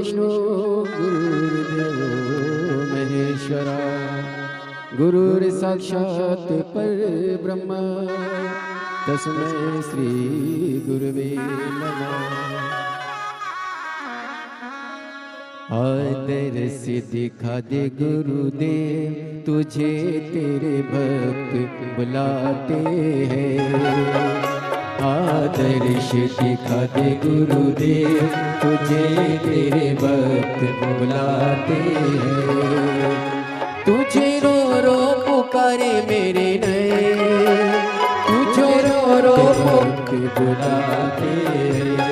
विष्णु गुरुर्देवो महेश्वरा गुरुर्साक्षात् परब्रह्म तस्मै श्री गुरुवे नमः। आदर से दिखा दे गुरुदेव तुझे तेरे भक्त बुलाते हैं। आदर से दिखा दे गुरुदेव तुझे तेरे भक्त बुलाते हैं। तुझे रो रो पुकारे मेरे नए, तुझे रो रो भक्त बुलाते हैं।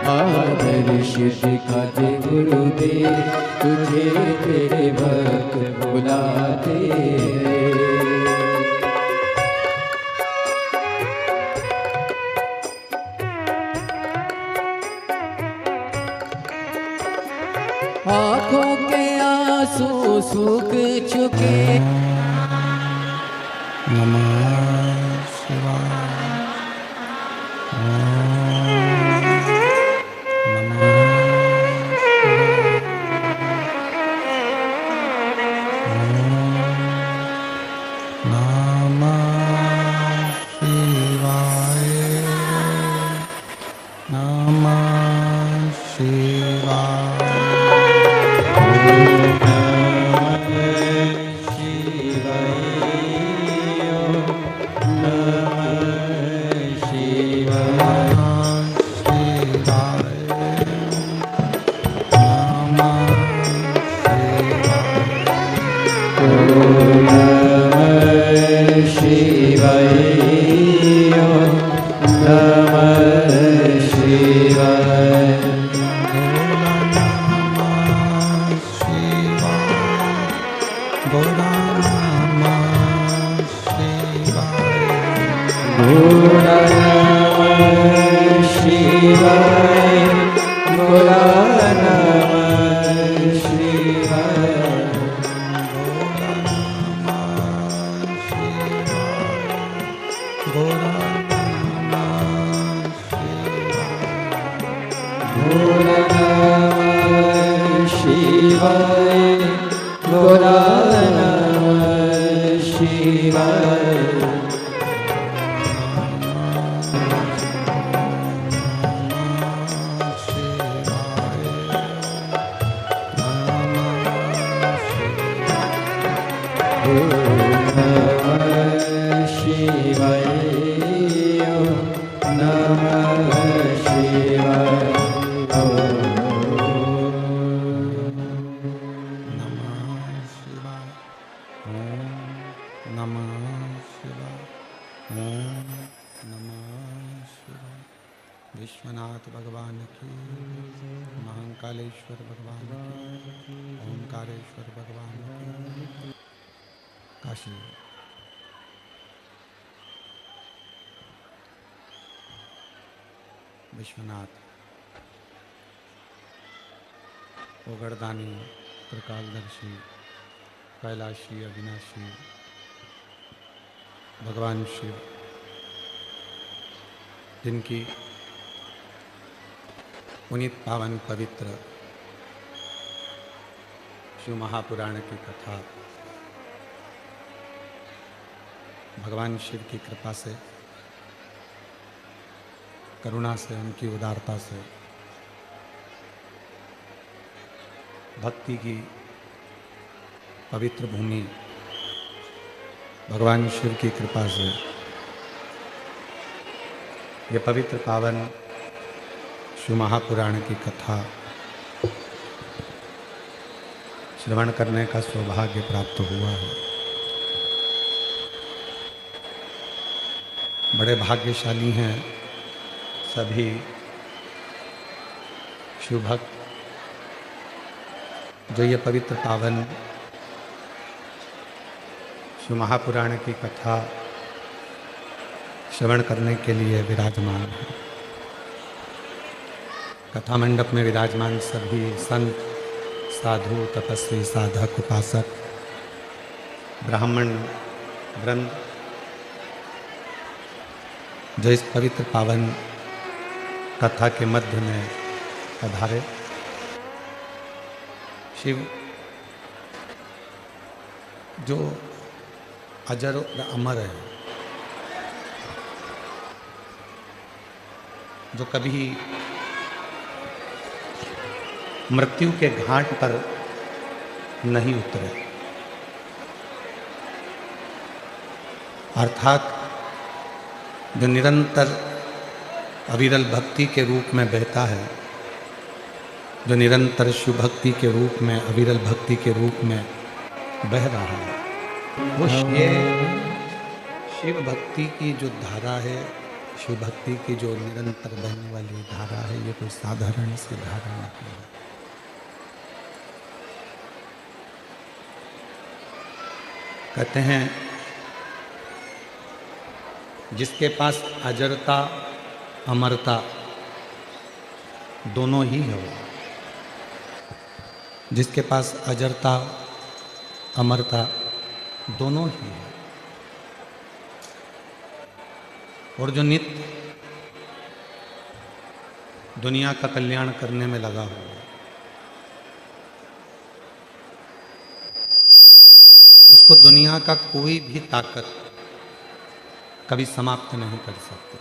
आदर से दिखा दे गुरुदेव तुझे तेरे भक्त बुलाते हैं। आँखों के आंसू सूख चुके। नमः शिवाय। विश्वनाथ भगवान की, महाकालेश्वर भगवान की, ओंकारेश्वर भगवान की। काशी विश्वनाथ ओगरदानी त्रिकालदर्शी कैलाशी अविनाशी भगवान शिव, जिनकी पुनीत पावन पवित्र शिव महापुराण की कथा भगवान शिव की कृपा से, करुणा से, उनकी उदारता से, भक्ति की पवित्र भूमि भगवान शिव की कृपा से ये पवित्र पावन शिव महापुराण की कथा श्रवण करने का सौभाग्य प्राप्त हुआ है। बड़े भाग्यशाली हैं सभी शिव भक्त जो ये पवित्र पावन शिव महापुराण की कथा श्रवण करने के लिए विराजमान है। कथा मंडप में विराजमान सभी संत, साधु, तपस्वी, साधक, उपासक, ब्राह्मण वृंद जो इस पवित्र पावन कथा के मध्य में पधारे शिव जो अजर और अमर है, जो कभी मृत्यु के घाट पर नहीं उतरे, अर्थात जो निरंतर अविरल भक्ति के रूप में बहता है, जो निरंतर शिव भक्ति के रूप में, अविरल भक्ति के रूप में बह रहा है, वो शिव भक्ति की जो धारा है, शिव भक्ति की जो निरंतर बहने वाली धारा है, ये कोई साधारण सी धारा नहीं है। कहते हैं जिसके पास अजरता अमरता दोनों ही हो, जिसके पास अजरता अमरता दोनों ही है, और जो नित्य दुनिया का कल्याण करने में लगा हुआ है, उसको दुनिया का कोई भी ताकत कभी समाप्त नहीं कर सकती।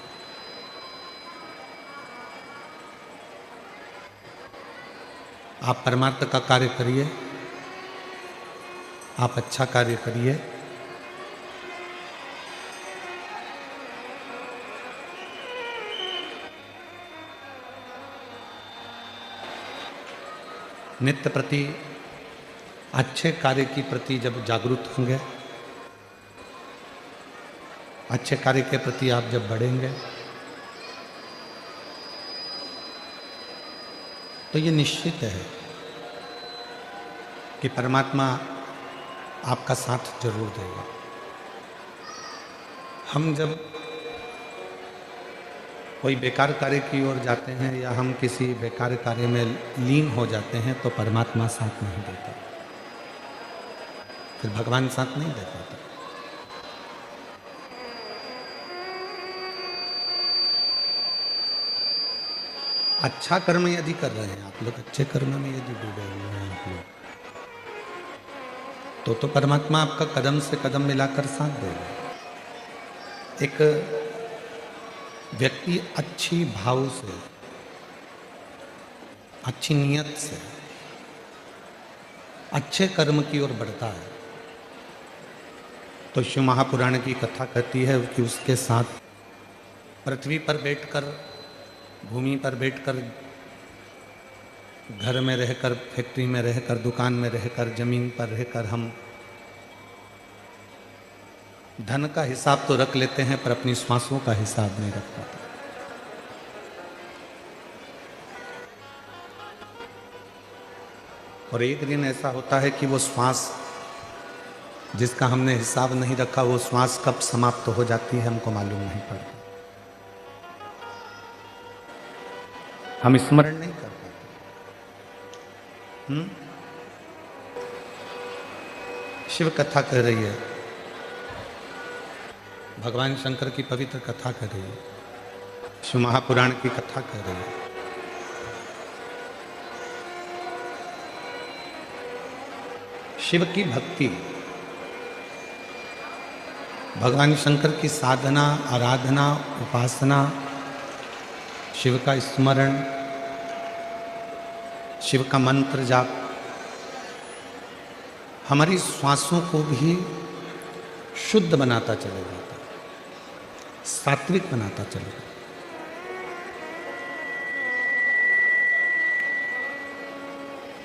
आप परमार्थ का कार्य करिए, आप अच्छा कार्य करिए, नित्य प्रति अच्छे कार्य की प्रति जब जागरूक होंगे, अच्छे कार्य के प्रति आप जब बढ़ेंगे, तो ये निश्चित है कि परमात्मा आपका साथ जरूर देगा। हम जब कोई बेकार कार्य की ओर जाते हैं या हम किसी बेकार कार्य में लीन हो जाते हैं तो परमात्मा साथ नहीं देता, फिर भगवान साथ नहीं दे पाता। अच्छा कर्म यदि कर रहे हैं आप लोग, अच्छे कर्म में यदि डूबे हुए हैं आप लोग, तो परमात्मा आपका कदम से कदम मिलाकर साथ देगा। एक व्यक्ति अच्छी भाव से, अच्छी नीयत से अच्छे कर्म की ओर बढ़ता है तो शिव महापुराण की कथा कहती है कि उसके साथ पृथ्वी पर बैठकर, भूमि पर बैठकर, घर में रहकर, फैक्ट्री में रहकर, दुकान में रहकर, जमीन पर रहकर हम धन का हिसाब तो रख लेते हैं पर अपनी श्वासों का हिसाब नहीं रख पाते। और एक दिन ऐसा होता है कि वो श्वास जिसका हमने हिसाब नहीं रखा, वो श्वास कब समाप्त हो जाती है हमको मालूम नहीं पड़ता, हम स्मरण नहीं कर पाते। शिव कथा कह रही है, भगवान शंकर की पवित्र कथा कर रही है, शिव महापुराण की कथा कर रही है। शिव की भक्ति, भगवान शंकर की साधना, आराधना, उपासना, शिव का स्मरण, शिव का मंत्र जाप हमारी श्वासों को भी शुद्ध बनाता चले जाता है, सात्विक बनाता चले जाता है।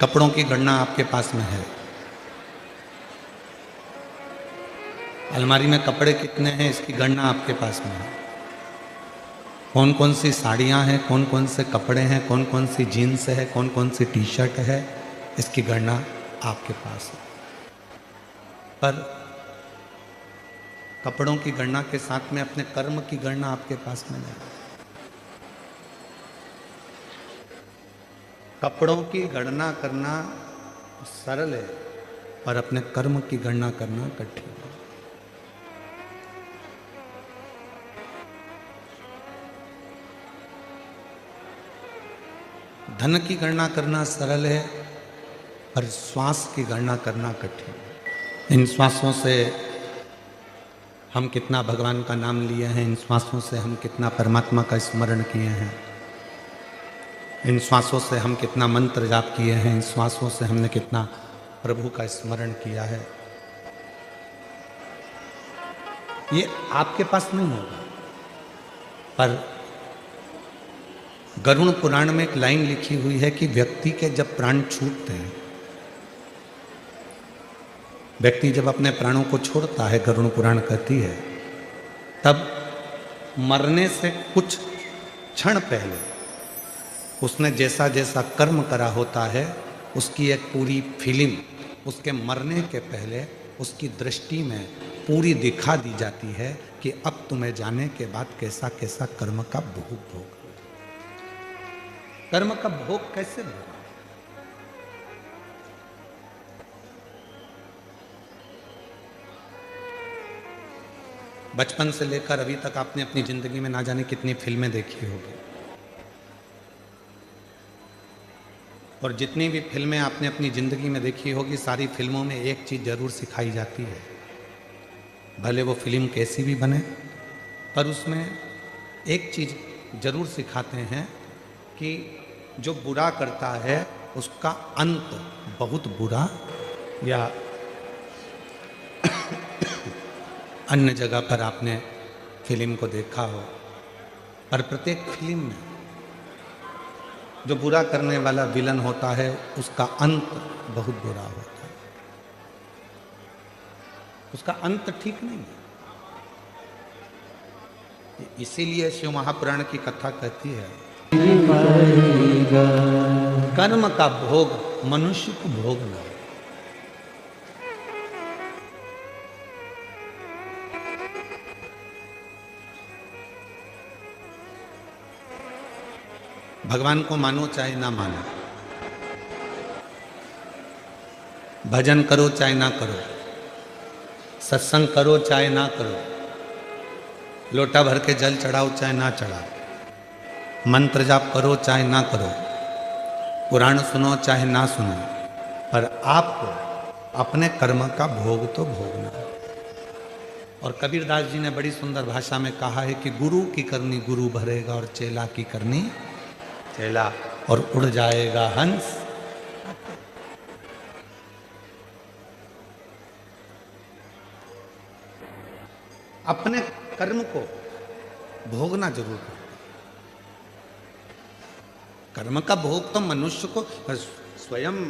कपड़ों की गणना आपके पास में है, अलमारी में कपड़े कितने हैं इसकी गणना आपके पास में है, कौन कौन सी साड़ियाँ हैं, कौन कौन से कपड़े हैं, कौन कौन सी जीन्स है, कौन कौन सी टी शर्ट है, इसकी गणना आपके पास है। पर कपड़ों की गणना के साथ में अपने कर्म की गणना आपके पास में नहीं। कपड़ों की गणना करना सरल है पर अपने कर्म की गणना करना कठिन है। धन की गणना करना सरल है पर श्वास की गणना करना कठिन। इन श्वासों से हम कितना भगवान का नाम लिए हैं, इन श्वासों से हम कितना परमात्मा का स्मरण किए हैं, इन श्वासों से हम कितना मंत्र जाप किए हैं, इन श्वासों से हमने कितना प्रभु का स्मरण किया है, ये आपके पास नहीं होगा। पर गरुड़ पुराण में एक लाइन लिखी हुई है कि व्यक्ति के जब प्राण छूटते हैं, व्यक्ति जब अपने प्राणों को छोड़ता है, गरुड़ पुराण कहती है, तब मरने से कुछ क्षण पहले उसने जैसा जैसा कर्म करा होता है उसकी एक पूरी फिल्म उसके मरने के पहले उसकी दृष्टि में पूरी दिखा दी जाती है कि अब तुम्हें जाने के बाद कैसा कैसा कर्म का भोग, कर्म का भोग कैसे भोग। बचपन से लेकर अभी तक आपने अपनी जिंदगी में ना जाने कितनी फिल्में देखी होगी, और जितनी भी फिल्में आपने अपनी ज़िंदगी में देखी होगी, सारी फिल्मों में एक चीज़ ज़रूर सिखाई जाती है, भले वो फिल्म कैसी भी बने, पर उसमें एक चीज़ ज़रूर सिखाते हैं कि जो बुरा करता है उसका अंत बहुत बुरा, या अन्य जगह पर आपने फिल्म को देखा हो, पर प्रत्येक फिल्म में जो बुरा करने वाला विलन होता है उसका अंत बहुत बुरा होता है, उसका अंत ठीक नहीं है। इसीलिए शिव महापुराण की कथा कहती है कर्म का भोग मनुष्य को भोगना। भगवान को मानो चाहे ना मानो, भजन करो चाहे ना करो, सत्संग करो चाहे ना करो, लोटा भर के जल चढ़ाओ चाहे ना चढ़ाओ, मंत्र जाप करो चाहे ना करो, पुराण सुनो चाहे ना सुनो, पर आपको अपने कर्म का भोग तो भोगना है। और कबीरदास जी ने बड़ी सुंदर भाषा में कहा है कि गुरु की करनी गुरु भरेगा और चेला की करनी चेला, और उड़ जाएगा हंस। अपने कर्म को भोगना जरूर है। कर्म का भोग तो मनुष्य को स्वयं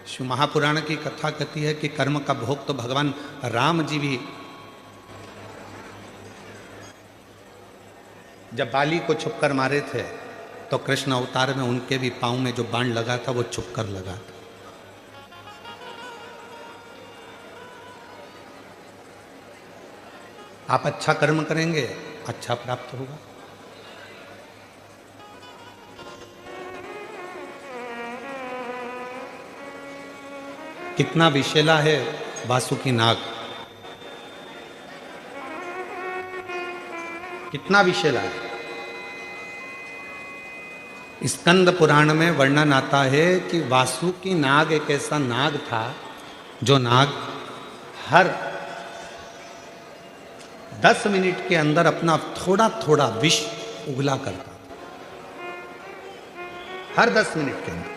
शिव महापुराण की कथा कहती है कि कर्म का भोग तो भगवान राम जी भी, जब बाली को छुपकर मारे थे तो कृष्ण अवतार में उनके भी पांव में जो बाण लगा था वो छुपकर लगा था। आप अच्छा कर्म करेंगे अच्छा प्राप्त होगा। कितना विषैला है वासुकी नाग, कितना विषैला है। स्कंद पुराण में वर्णन आता है कि वासुकी नाग एक ऐसा नाग था जो नाग हर 10 मिनट के अंदर अपना थोड़ा थोड़ा विष उगला करता था, हर 10 मिनट के अंदर।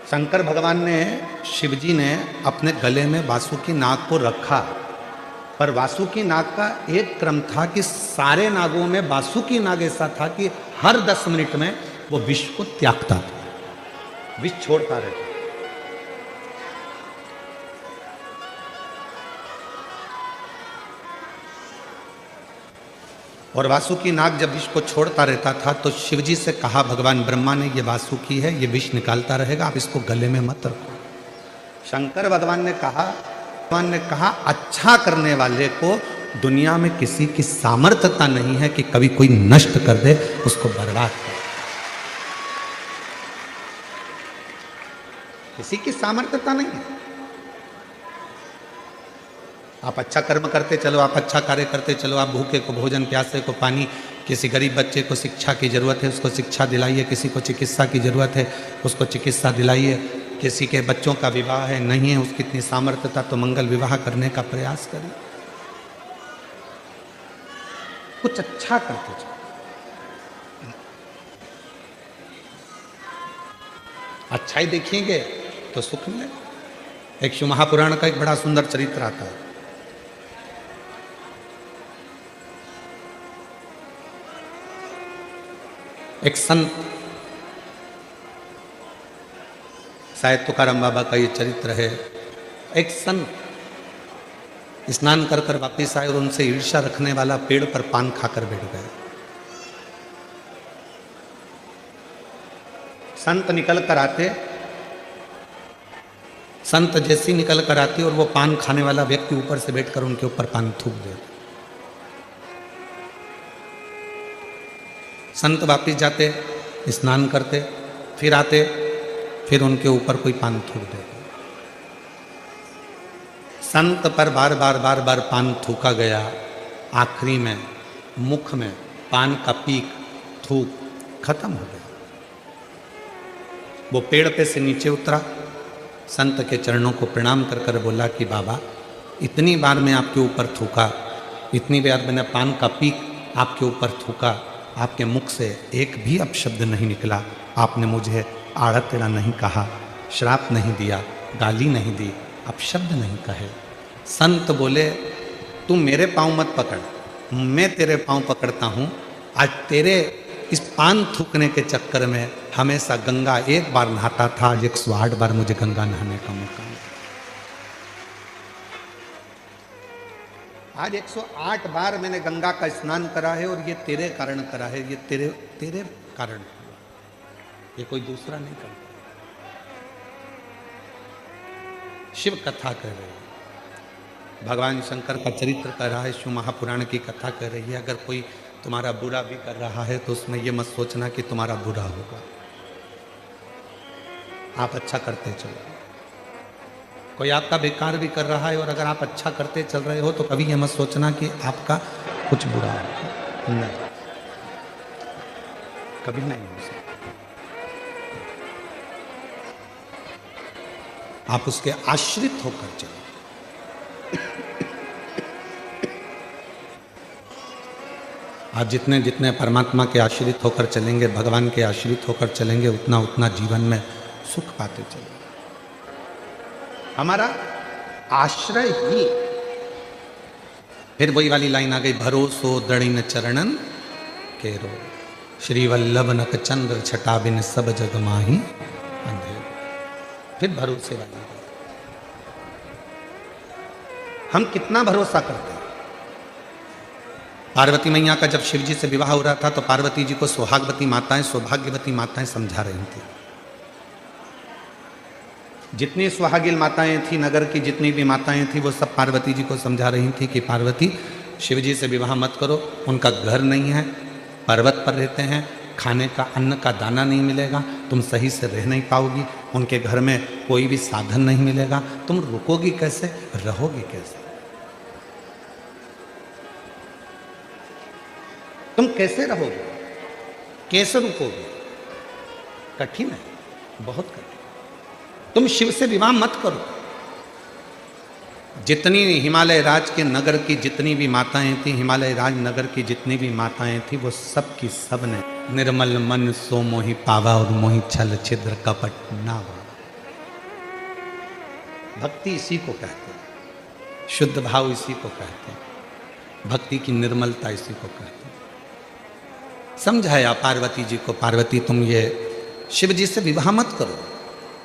शंकर भगवान ने, शिवजी ने अपने गले में वासुकी नाग को रखा, पर वासुकी नाग का एक क्रम था कि सारे नागों में वासुकी नाग ऐसा था कि हर 10 मिनट में वो विष को त्यागता था, विष छोड़ता रहता। और वासुकी नाग जब विष को छोड़ता रहता था तो शिवजी से कहा भगवान ब्रह्मा ने, ये वासुकी है, ये विष निकालता रहेगा, आप इसको गले में मत रखो। शंकर भगवान ने कहा अच्छा करने वाले को दुनिया में किसी की सामर्थ्यता नहीं है कि कभी कोई नष्ट कर दे, उसको बर्बाद कर। किसी की सामर्थ्यता नहीं है। आप अच्छा कर्म करते चलो, आप अच्छा कार्य करते चलो, आप भूखे को भोजन, प्यासे को पानी, किसी गरीब बच्चे को शिक्षा की ज़रूरत है, उसको शिक्षा दिलाइए। किसी को चिकित्सा की ज़रूरत है, उसको चिकित्सा दिलाइए। किसी के बच्चों का विवाह है, नहीं है उसकी इतनी सामर्थ्यता, तो मंगल विवाह करने का प्रयास करिए। कुछ अच्छा करते जाओ। अच्छा ही देखेंगे तो सुख मिलेगा। एक शिव महापुराण का एक बड़ा सुंदर चरित्र आता है। एक संत, शायद तुकाराम बाबा का ये चरित्र है। एक संत स्नान कर कर वापिस आए और उनसे ईर्ष्या रखने वाला पेड़ पर पान खाकर बैठ गए। संत निकल कर आते, संत जैसी निकल कर आते और वो पान खाने वाला व्यक्ति ऊपर से बैठकर उनके ऊपर पान थूक देते। संत वापिस जाते, स्नान करते, फिर आते, फिर उनके ऊपर कोई पान थूक देते। संत पर बार बार बार बार पान थूका गया। आखिरी में मुख में पान का पीक थूक खत्म हो गया। वो पेड़ पे से नीचे उतरा, संत के चरणों को प्रणाम कर कर बोला कि बाबा, इतनी बार मैं आपके ऊपर थूका, इतनी बार मैंने पान का पीक आपके ऊपर थूका, आपके मुख से एक भी अपशब्द नहीं निकला। आपने मुझे आड़ा टेढ़ा नहीं कहा, श्राप नहीं दिया, गाली नहीं दी, अपशब्द नहीं कहे। संत बोले, तू मेरे पाँव मत पकड़, मैं तेरे पाँव पकड़ता हूँ। आज तेरे इस पान थूकने के चक्कर में हमेशा गंगा एक बार नहाता था, आज 108 बार मुझे गंगा नहाने का मौका मिला। आज 108 बार मैंने गंगा का स्नान करा है और ये तेरे कारण करा है, ये तेरे कारण, ये कोई दूसरा नहीं करता। शिव कथा कह रहे हैं, भगवान शंकर का चरित्र कर रहा है, शिव महापुराण की कथा कर रही है। अगर कोई तुम्हारा बुरा भी कर रहा है तो उसमें यह मत सोचना कि तुम्हारा बुरा होगा। आप अच्छा करते चलो। कोई आपका बेकार भी कर रहा है और अगर आप अच्छा करते चल रहे हो तो कभी यह मत सोचना कि आपका कुछ बुरा होगा। नहीं, कभी नहीं हो सकता। आप उसके आश्रित होकर चलो। आप जितने जितने परमात्मा के आश्रित होकर चलेंगे, भगवान के आश्रित होकर चलेंगे, उतना उतना जीवन में सुख पाते चलेंगे। हमारा आश्रय ही, फिर वही वाली लाइन आ गई, भरोसो दृढ़ चरणन केरो, श्री वल्लभ नक चंद्र छटा बिन सब जग माही अंधेरो। फिर भरोसे वाली, हम कितना भरोसा करते हैं। पार्वती मैया का जब शिव जी से विवाह हो रहा था तो पार्वती जी को सुहागवती माताएं, सौभाग्यवती माताएं समझा रही थी। जितनी सुहागिल माताएं थी, नगर की जितनी भी माताएं थी, वो सब पार्वती जी को समझा रही थी कि पार्वती, शिव जी से विवाह मत करो। उनका घर नहीं है, पर्वत पर रहते हैं, खाने का अन्न का दाना नहीं मिलेगा, तुम सही से रह नहीं पाओगी, उनके घर में कोई भी साधन नहीं मिलेगा, तुम रुकोगी कैसे, रहोगी कैसे, तुम कैसे रहोगे, कैसे रुकोगे। कठिन है, बहुत कठिन। तुम शिव से विवाह मत करो। जितनी हिमालय राज के नगर की जितनी भी माताएं थी, हिमालय राज नगर की जितनी भी माताएं थी, वो सब की सब ने निर्मल मन सो मोहि पावा और मोहि छल छिद्र कपट नावा। भक्ति इसी को कहते हैं, शुद्ध भाव इसी को कहते हैं, भक्ति की निर्मलता इसी को कहते हैं। समझाया पार्वती जी को, पार्वती तुम ये शिव जी से विवाह मत करो,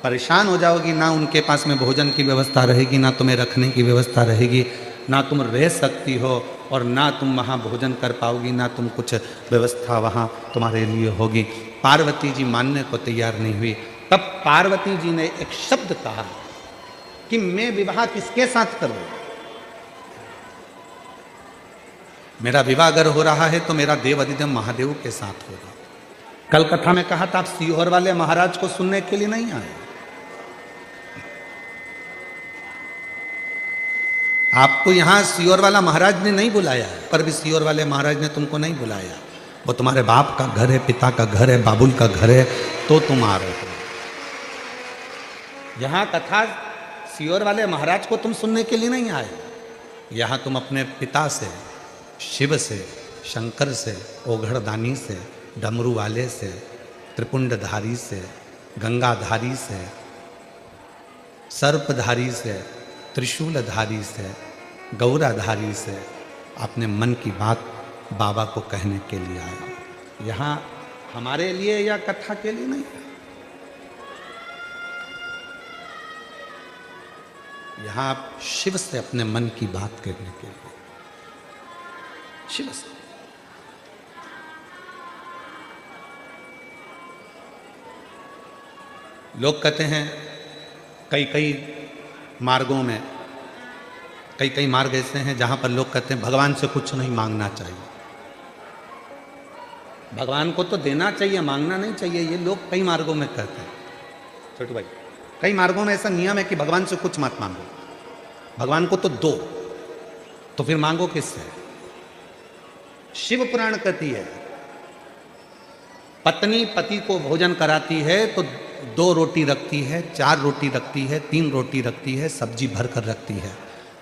परेशान हो जाओगी, ना उनके पास में भोजन की व्यवस्था रहेगी, ना तुम्हें रखने की व्यवस्था रहेगी, ना तुम रह सकती हो और ना तुम वहाँ भोजन कर पाओगी, ना तुम कुछ व्यवस्था वहाँ तुम्हारे लिए होगी। पार्वती जी मानने को तैयार नहीं हुई। तब पार्वती जी ने एक शब्द कहा कि मैं विवाह किसके साथ करूँ, मेरा विवाह अगर हो रहा है तो मेरा देव अधिदेव महादेव के साथ होगा। कल कथा में कहा था, आप सीहोर वाले महाराज को सुनने के लिए नहीं आए, आपको यहां सीहोर वाला महाराज ने नहीं बुलाया है, पर भी सीहोर वाले महाराज ने तुमको नहीं बुलाया। वो तुम्हारे बाप का घर है, पिता का घर है, बाबुल का घर है, तो तुम आ रहे हो। यहाँ कथा सियोर वाले महाराज को तुम सुनने के लिए नहीं आए। यहाँ तुम अपने पिता से, शिव से, शंकर से, ओघड़दानी से, डमरू वाले से, त्रिपुंडधारी से, गंगाधारी से, सर्पधारी से, त्रिशूलधारी से, गौराधारी से अपने मन की बात बाबा को कहने के लिए आया। यहाँ हमारे लिए या कथा के लिए नहीं, यहाँ आप शिव से अपने मन की बात करने के लिए, शिव से। लोग कहते हैं कई कई मार्गों में, कई कई मार्ग ऐसे हैं जहां पर लोग कहते हैं भगवान से कुछ नहीं मांगना चाहिए। भगवान को तो देना चाहिए, मांगना नहीं चाहिए, ये लोग कई मार्गों में कहते हैं। छोटू भाई, कई मार्गों में ऐसा नियम है कि भगवान से कुछ मत मांगो, भगवान को तो दो, तो फिर मांगो किससे? शिव पुराण कहती है पत्नी पति को भोजन कराती है तो 2 रोटी रखती है, 4 रोटी रखती है, 3 रोटी रखती है, सब्जी भर कर रखती है।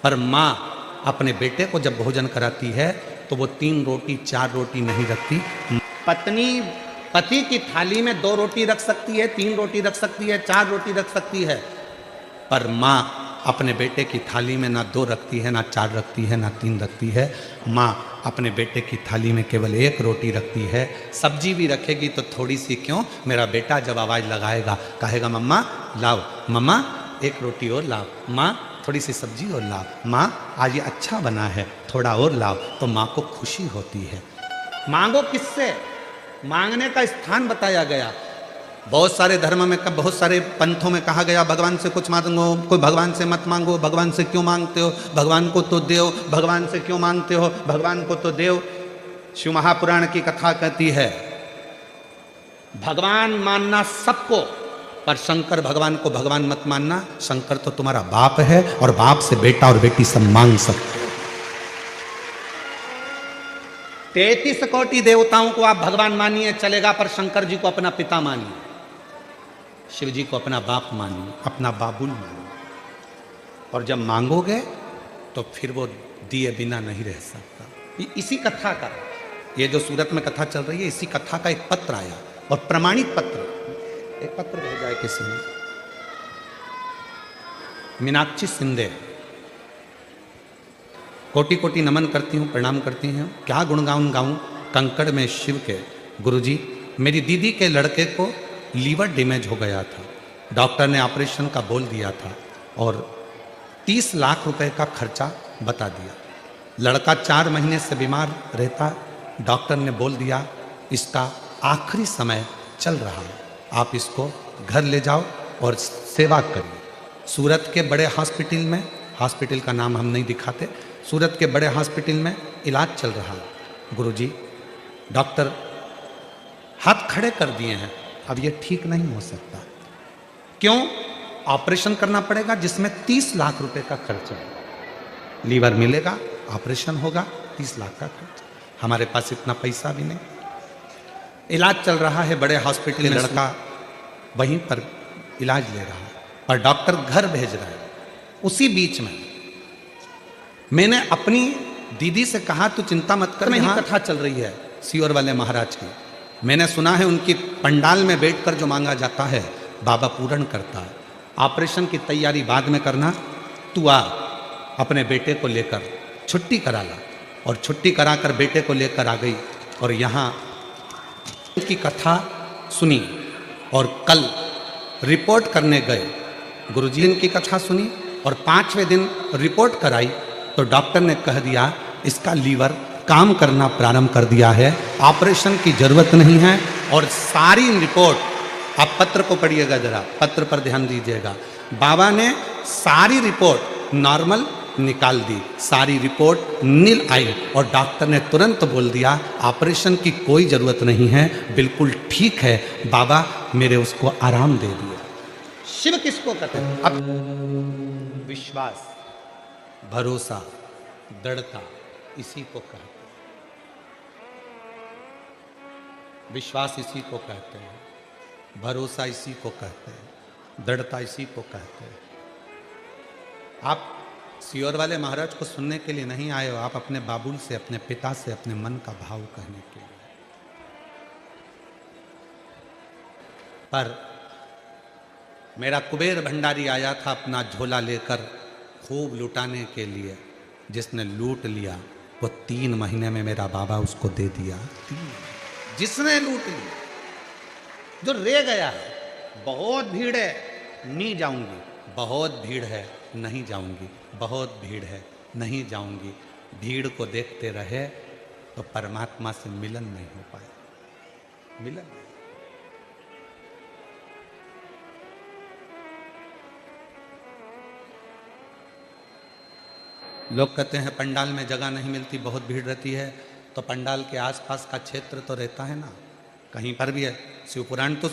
पर माँ अपने बेटे को जब भोजन कराती है तो वो 3 रोटी 4 रोटी नहीं रखती। पत्नी पति की थाली में 2 रोटी रख सकती है, 3 रोटी रख सकती है, 4 रोटी रख सकती है, पर माँ अपने बेटे की थाली में ना 2 रखती है, ना 4 रखती है, ना 3 रखती है। माँ अपने बेटे की थाली में केवल 1 रोटी रखती है। सब्जी भी रखेगी तो थोड़ी सी क्यों, मेरा बेटा जब आवाज़ लगाएगा कहेगा मम्मा लाओ, मम्मा 1 रोटी और लाओ, माँ थोड़ी सी सब्जी और लाओ, माँ आज ये अच्छा बना है थोड़ा और लाओ, तो माँ को खुशी होती है। मांगो किससे? मांगने का स्थान बताया गया। बहुत सारे धर्म में, बहुत सारे पंथों में कहा गया भगवान से कुछ मांगो, कोई भगवान से मत मांगो, भगवान से क्यों मांगते हो, भगवान को तो देओ, भगवान से क्यों मांगते हो, भगवान को तो देओ। शिव महापुराण की कथा कहती है भगवान मानना सबको, पर शंकर भगवान को भगवान मत मानना। शंकर तो तुम्हारा बाप है और बाप से बेटा और बेटी सब मांग सकते हो। 33 कोटि देवताओं को आप भगवान मानिए चलेगा, पर शंकर जी को अपना पिता मानिए, शिव जी को अपना बाप मानिए, अपना बाबुल मानिए। और जब मांगोगे तो फिर वो दिए बिना नहीं रह सकता। इसी कथा का, ये जो सूरत में कथा चल रही है, इसी कथा का एक पत्र आया और प्रमाणित पत्र, एक पत्र भेजा है किसी ने, मीनाक्षी सिंधे। कोटि कोटि नमन करती हूँ, प्रणाम करती हूँ। क्या गुणगान गाऊं कंकड़ में शिव के। गुरुजी, मेरी दीदी के लड़के को लीवर डैमेज हो गया था, डॉक्टर ने ऑपरेशन का बोल दिया था और 30 लाख रुपए का खर्चा बता दिया। लड़का 4 महीने से बीमार रहता, डॉक्टर ने बोल दिया इसका आखिरी समय चल रहा है, आप इसको घर ले जाओ और सेवा करिए। सूरत के बड़े हॉस्पिटल में, हॉस्पिटल का नाम हम नहीं दिखाते, सूरत के बड़े हॉस्पिटल में इलाज चल रहा है। गुरुजी, डॉक्टर हाथ खड़े कर दिए हैं, अब ये ठीक नहीं हो सकता। क्यों? ऑपरेशन करना पड़ेगा जिसमें 30 लाख रुपए का खर्चा है। लीवर मिलेगा, ऑपरेशन होगा, 30 लाख का खर्चा, हमारे पास इतना पैसा भी नहीं। इलाज चल रहा है बड़े हॉस्पिटल में, लड़का वहीं पर इलाज ले रहा है, पर डॉक्टर घर भेज रहा है। उसी बीच में मैंने अपनी दीदी से कहा तू चिंता मत कर, यहाँ कथा चल रही है सियोर वाले महाराज की, मैंने सुना है उनकी पंडाल में बैठकर जो मांगा जाता है बाबा पूर्ण करता है। ऑपरेशन की तैयारी बाद में करना, तू आ अपने बेटे को लेकर छुट्टी करा ला। और छुट्टी कराकर बेटे को लेकर आ गई और यहाँ उनकी कथा सुनी और कल रिपोर्ट करने गए। गुरुजी इनकी कथा सुनी और 5वें दिन रिपोर्ट कराई तो डॉक्टर ने कह दिया इसका लीवर काम करना प्रारंभ कर दिया है, ऑपरेशन की जरूरत नहीं है। और सारी रिपोर्ट, आप पत्र को पढ़िएगा जरा, पत्र पर ध्यान दीजिएगा। बाबा ने सारी रिपोर्ट नॉर्मल निकाल दी, सारी रिपोर्ट नील आई और डॉक्टर ने तुरंत बोल दिया ऑपरेशन की कोई जरूरत नहीं है, बिल्कुल ठीक है बाबा, मेरे उसको आराम दे दिया। शिव किसको कहते हैं? अब विश्वास, भरोसा, दृढ़ता, इसी को कहते हैं। विश्वास इसी को कहते हैं, भरोसा इसी को कहते हैं, दृढ़ता इसी को कहते हैं। आप सियोर वाले महाराज को सुनने के लिए नहीं आए हो, आप अपने बाबुल से, अपने पिता से अपने मन का भाव कहने के लिए। पर मेरा कुबेर भंडारी आया था अपना झोला लेकर खूब लुटाने के लिए, जिसने लूट लिया वो 3 महीने में मेरा बाबा उसको दे दिया। जिसने लूट लिया, जो रह गया है, बहुत भीड़ है नहीं जाऊंगी, बहुत भीड़ है नहीं जाऊंगी, बहुत भीड़ है नहीं जाऊंगी, भीड़ को देखते रहे तो परमात्मा से मिलन नहीं हो पाए। मिलन लोग कहते हैं पंडाल में जगह नहीं मिलती, बहुत भीड़ रहती है, तो पंडाल के आसपास का क्षेत्र तो रहता है ना, कहीं पर भी है। शिवपुराण तो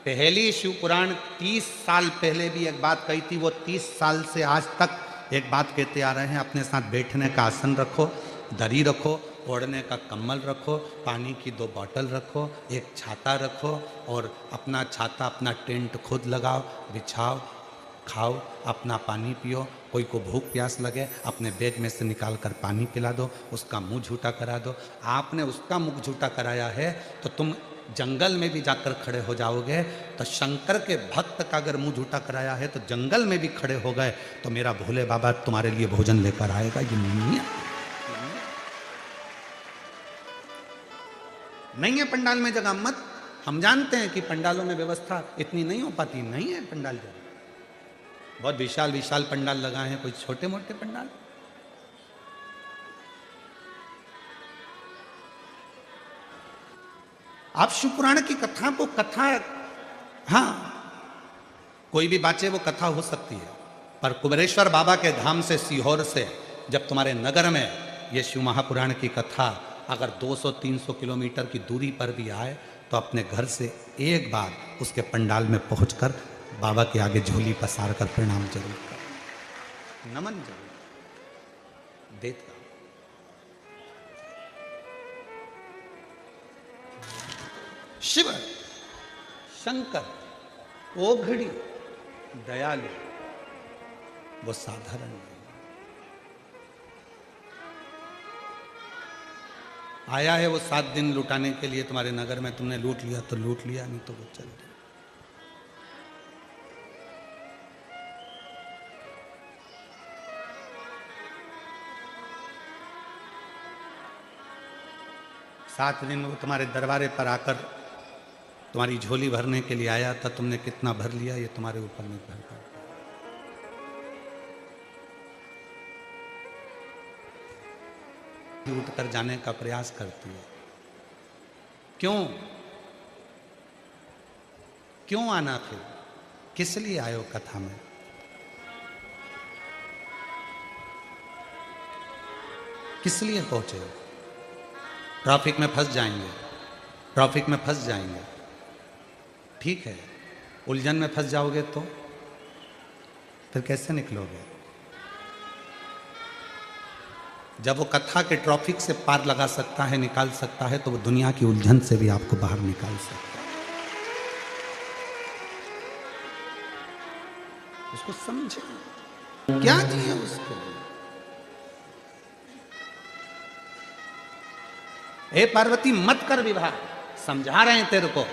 पहली शिवपुराण 30 साल पहले भी एक बात कही थी, वो 30 साल से आज तक एक बात कहते आ रहे हैं, अपने साथ बैठने का आसन रखो, दरी रखो, ओढ़ने का कम्बल रखो, पानी की 2 बॉटल रखो, एक छाता रखो, और अपना छाता अपना टेंट खुद लगाओ, बिछाओ, खाओ, अपना पानी पियो। कोई को भूख प्यास लगे अपने बैग में से निकाल कर पानी पिला दो, उसका मुंह झूठा करा दो। आपने उसका मुंह झूठा कराया है तो तुम जंगल में भी जाकर खड़े हो जाओगे, तो शंकर के भक्त का अगर मुंह झूठा कराया है तो जंगल में भी खड़े हो गए तो मेरा भोले बाबा तुम्हारे लिए भोजन लेकर आएगा। ये नहीं है पंडाल में जगह मत। हम जानते हैं कि पंडालों में व्यवस्था इतनी नहीं हो पाती, नहीं है पंडाल जगह, बहुत विशाल विशाल पंडाल लगाए हैं, कोई छोटे मोटे पंडाल। आप शिवपुराण की कथा को कथा, हाँ कोई भी बाचे वो कथा हो सकती है, पर कुबेरेश्वर बाबा के धाम से, सीहोर से जब तुम्हारे नगर में ये शिव महापुराण की कथा अगर 200-300 किलोमीटर की दूरी पर भी आए तो अपने घर से एक बार उसके पंडाल में पहुंचकर बाबा के आगे झोली पसार कर प्रणाम जरूर कर, नमन जरूर देता। शिव शंकर ओघड़ी दयालु, वो साधारण नहीं। आया है वो 7 दिन लुटाने के लिए तुम्हारे नगर में, तुमने लूट लिया तो लूट लिया, नहीं तो वो चल गया। सात दिन वो तुम्हारे दरबारे पर आकर तुम्हारी झोली भरने के लिए आया था, तुमने कितना भर लिया ये तुम्हारे ऊपर निर्भर करता है। उठ कर जाने का प्रयास करती है, क्यों क्यों आना, फिर किस लिए आयो कथा में? किस लिए पहुंचे? ट्रैफिक में फंस जाएंगे, ट्रैफिक में फंस जाएंगे, ठीक है, उलझन में फंस जाओगे तो फिर कैसे निकलोगे? जब वो कथा के ट्रैफिक से पार लगा सकता है, निकाल सकता है, तो वो दुनिया की उलझन से भी आपको बाहर निकाल सकता है। उसको समझे, क्या चाहिए उसको? हे पार्वती मत कर विवाह, समझा रहे हैं तेरे को।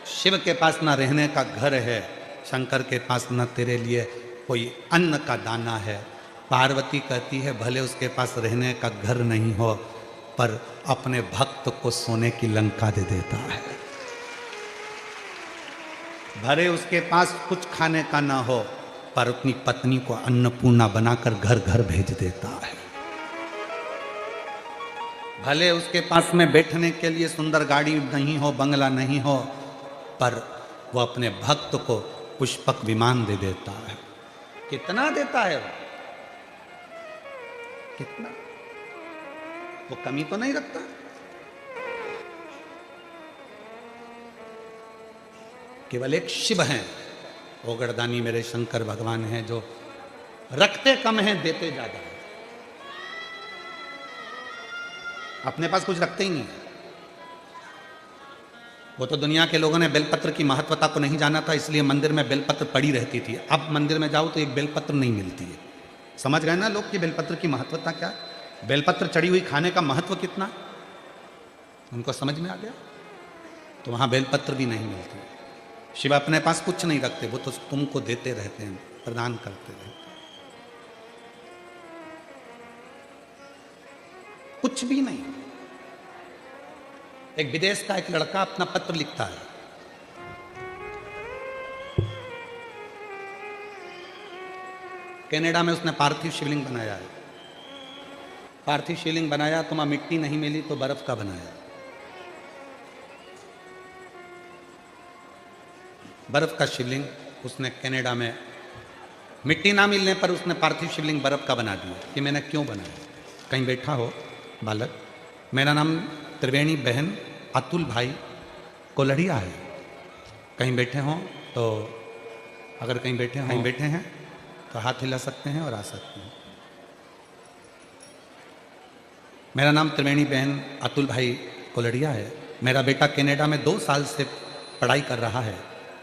शिव के पास ना रहने का घर है, शंकर के पास ना तेरे लिए कोई अन्न का दाना है। पार्वती कहती है भले उसके पास रहने का घर नहीं हो, पर अपने भक्त को सोने की लंका दे देता है। भले उसके पास कुछ खाने का ना हो, पर अपनी पत्नी को अन्नपूर्णा बनाकर घर घर भेज देता है। भले उसके पास में बैठने के लिए सुंदर गाड़ी नहीं हो, बंगला नहीं हो, पर वो अपने भक्त को पुष्पक विमान दे देता है। कितना देता है वो? कितना? वो कमी तो नहीं रखता। केवल एक शिव हैं, ओगड़दानी मेरे शंकर भगवान हैं, जो रखते कम हैं देते ज्यादा हैं। अपने पास कुछ रखते ही नहीं है। वो तो दुनिया के लोगों ने बेलपत्र की महत्वता को नहीं जाना था, इसलिए मंदिर में बेलपत्र पड़ी रहती थी। अब मंदिर में जाओ तो एक बेलपत्र नहीं मिलती है। समझ गए ना लोग कि बेलपत्र की महत्वता क्या, बेलपत्र चढ़ी हुई खाने का महत्व कितना, उनको समझ में आ गया। तो वहां बेलपत्र भी नहीं मिलती। शिव अपने पास कुछ नहीं रखते, वो तो तुमको देते रहते हैं, प्रदान करते रहते हैं। कुछ भी नहीं। एक विदेश का एक लड़का अपना पत्र लिखता है, कनाडा में उसने पार्थिव शिवलिंग बनाया है। पार्थिव शिवलिंग बनाया तो वहां मिट्टी नहीं मिली तो बर्फ का बनाया। बर्फ का शिवलिंग उसने कनाडा में, मिट्टी ना मिलने पर उसने पार्थिव शिवलिंग बर्फ का बना दिया। कि मैंने क्यों बनाया? कहीं बैठा हो बालक, मेरा नाम त्रिवेणी बहन अतुल भाई कोलड़िया है। कहीं बैठे हों तो, अगर कहीं बैठे हैं तो हाथ हिला सकते हैं और आ सकते हैं। मेरा नाम त्रिवेणी बहन अतुल भाई कोलड़िया है। मेरा बेटा कनाडा में 2 साल से पढ़ाई कर रहा है।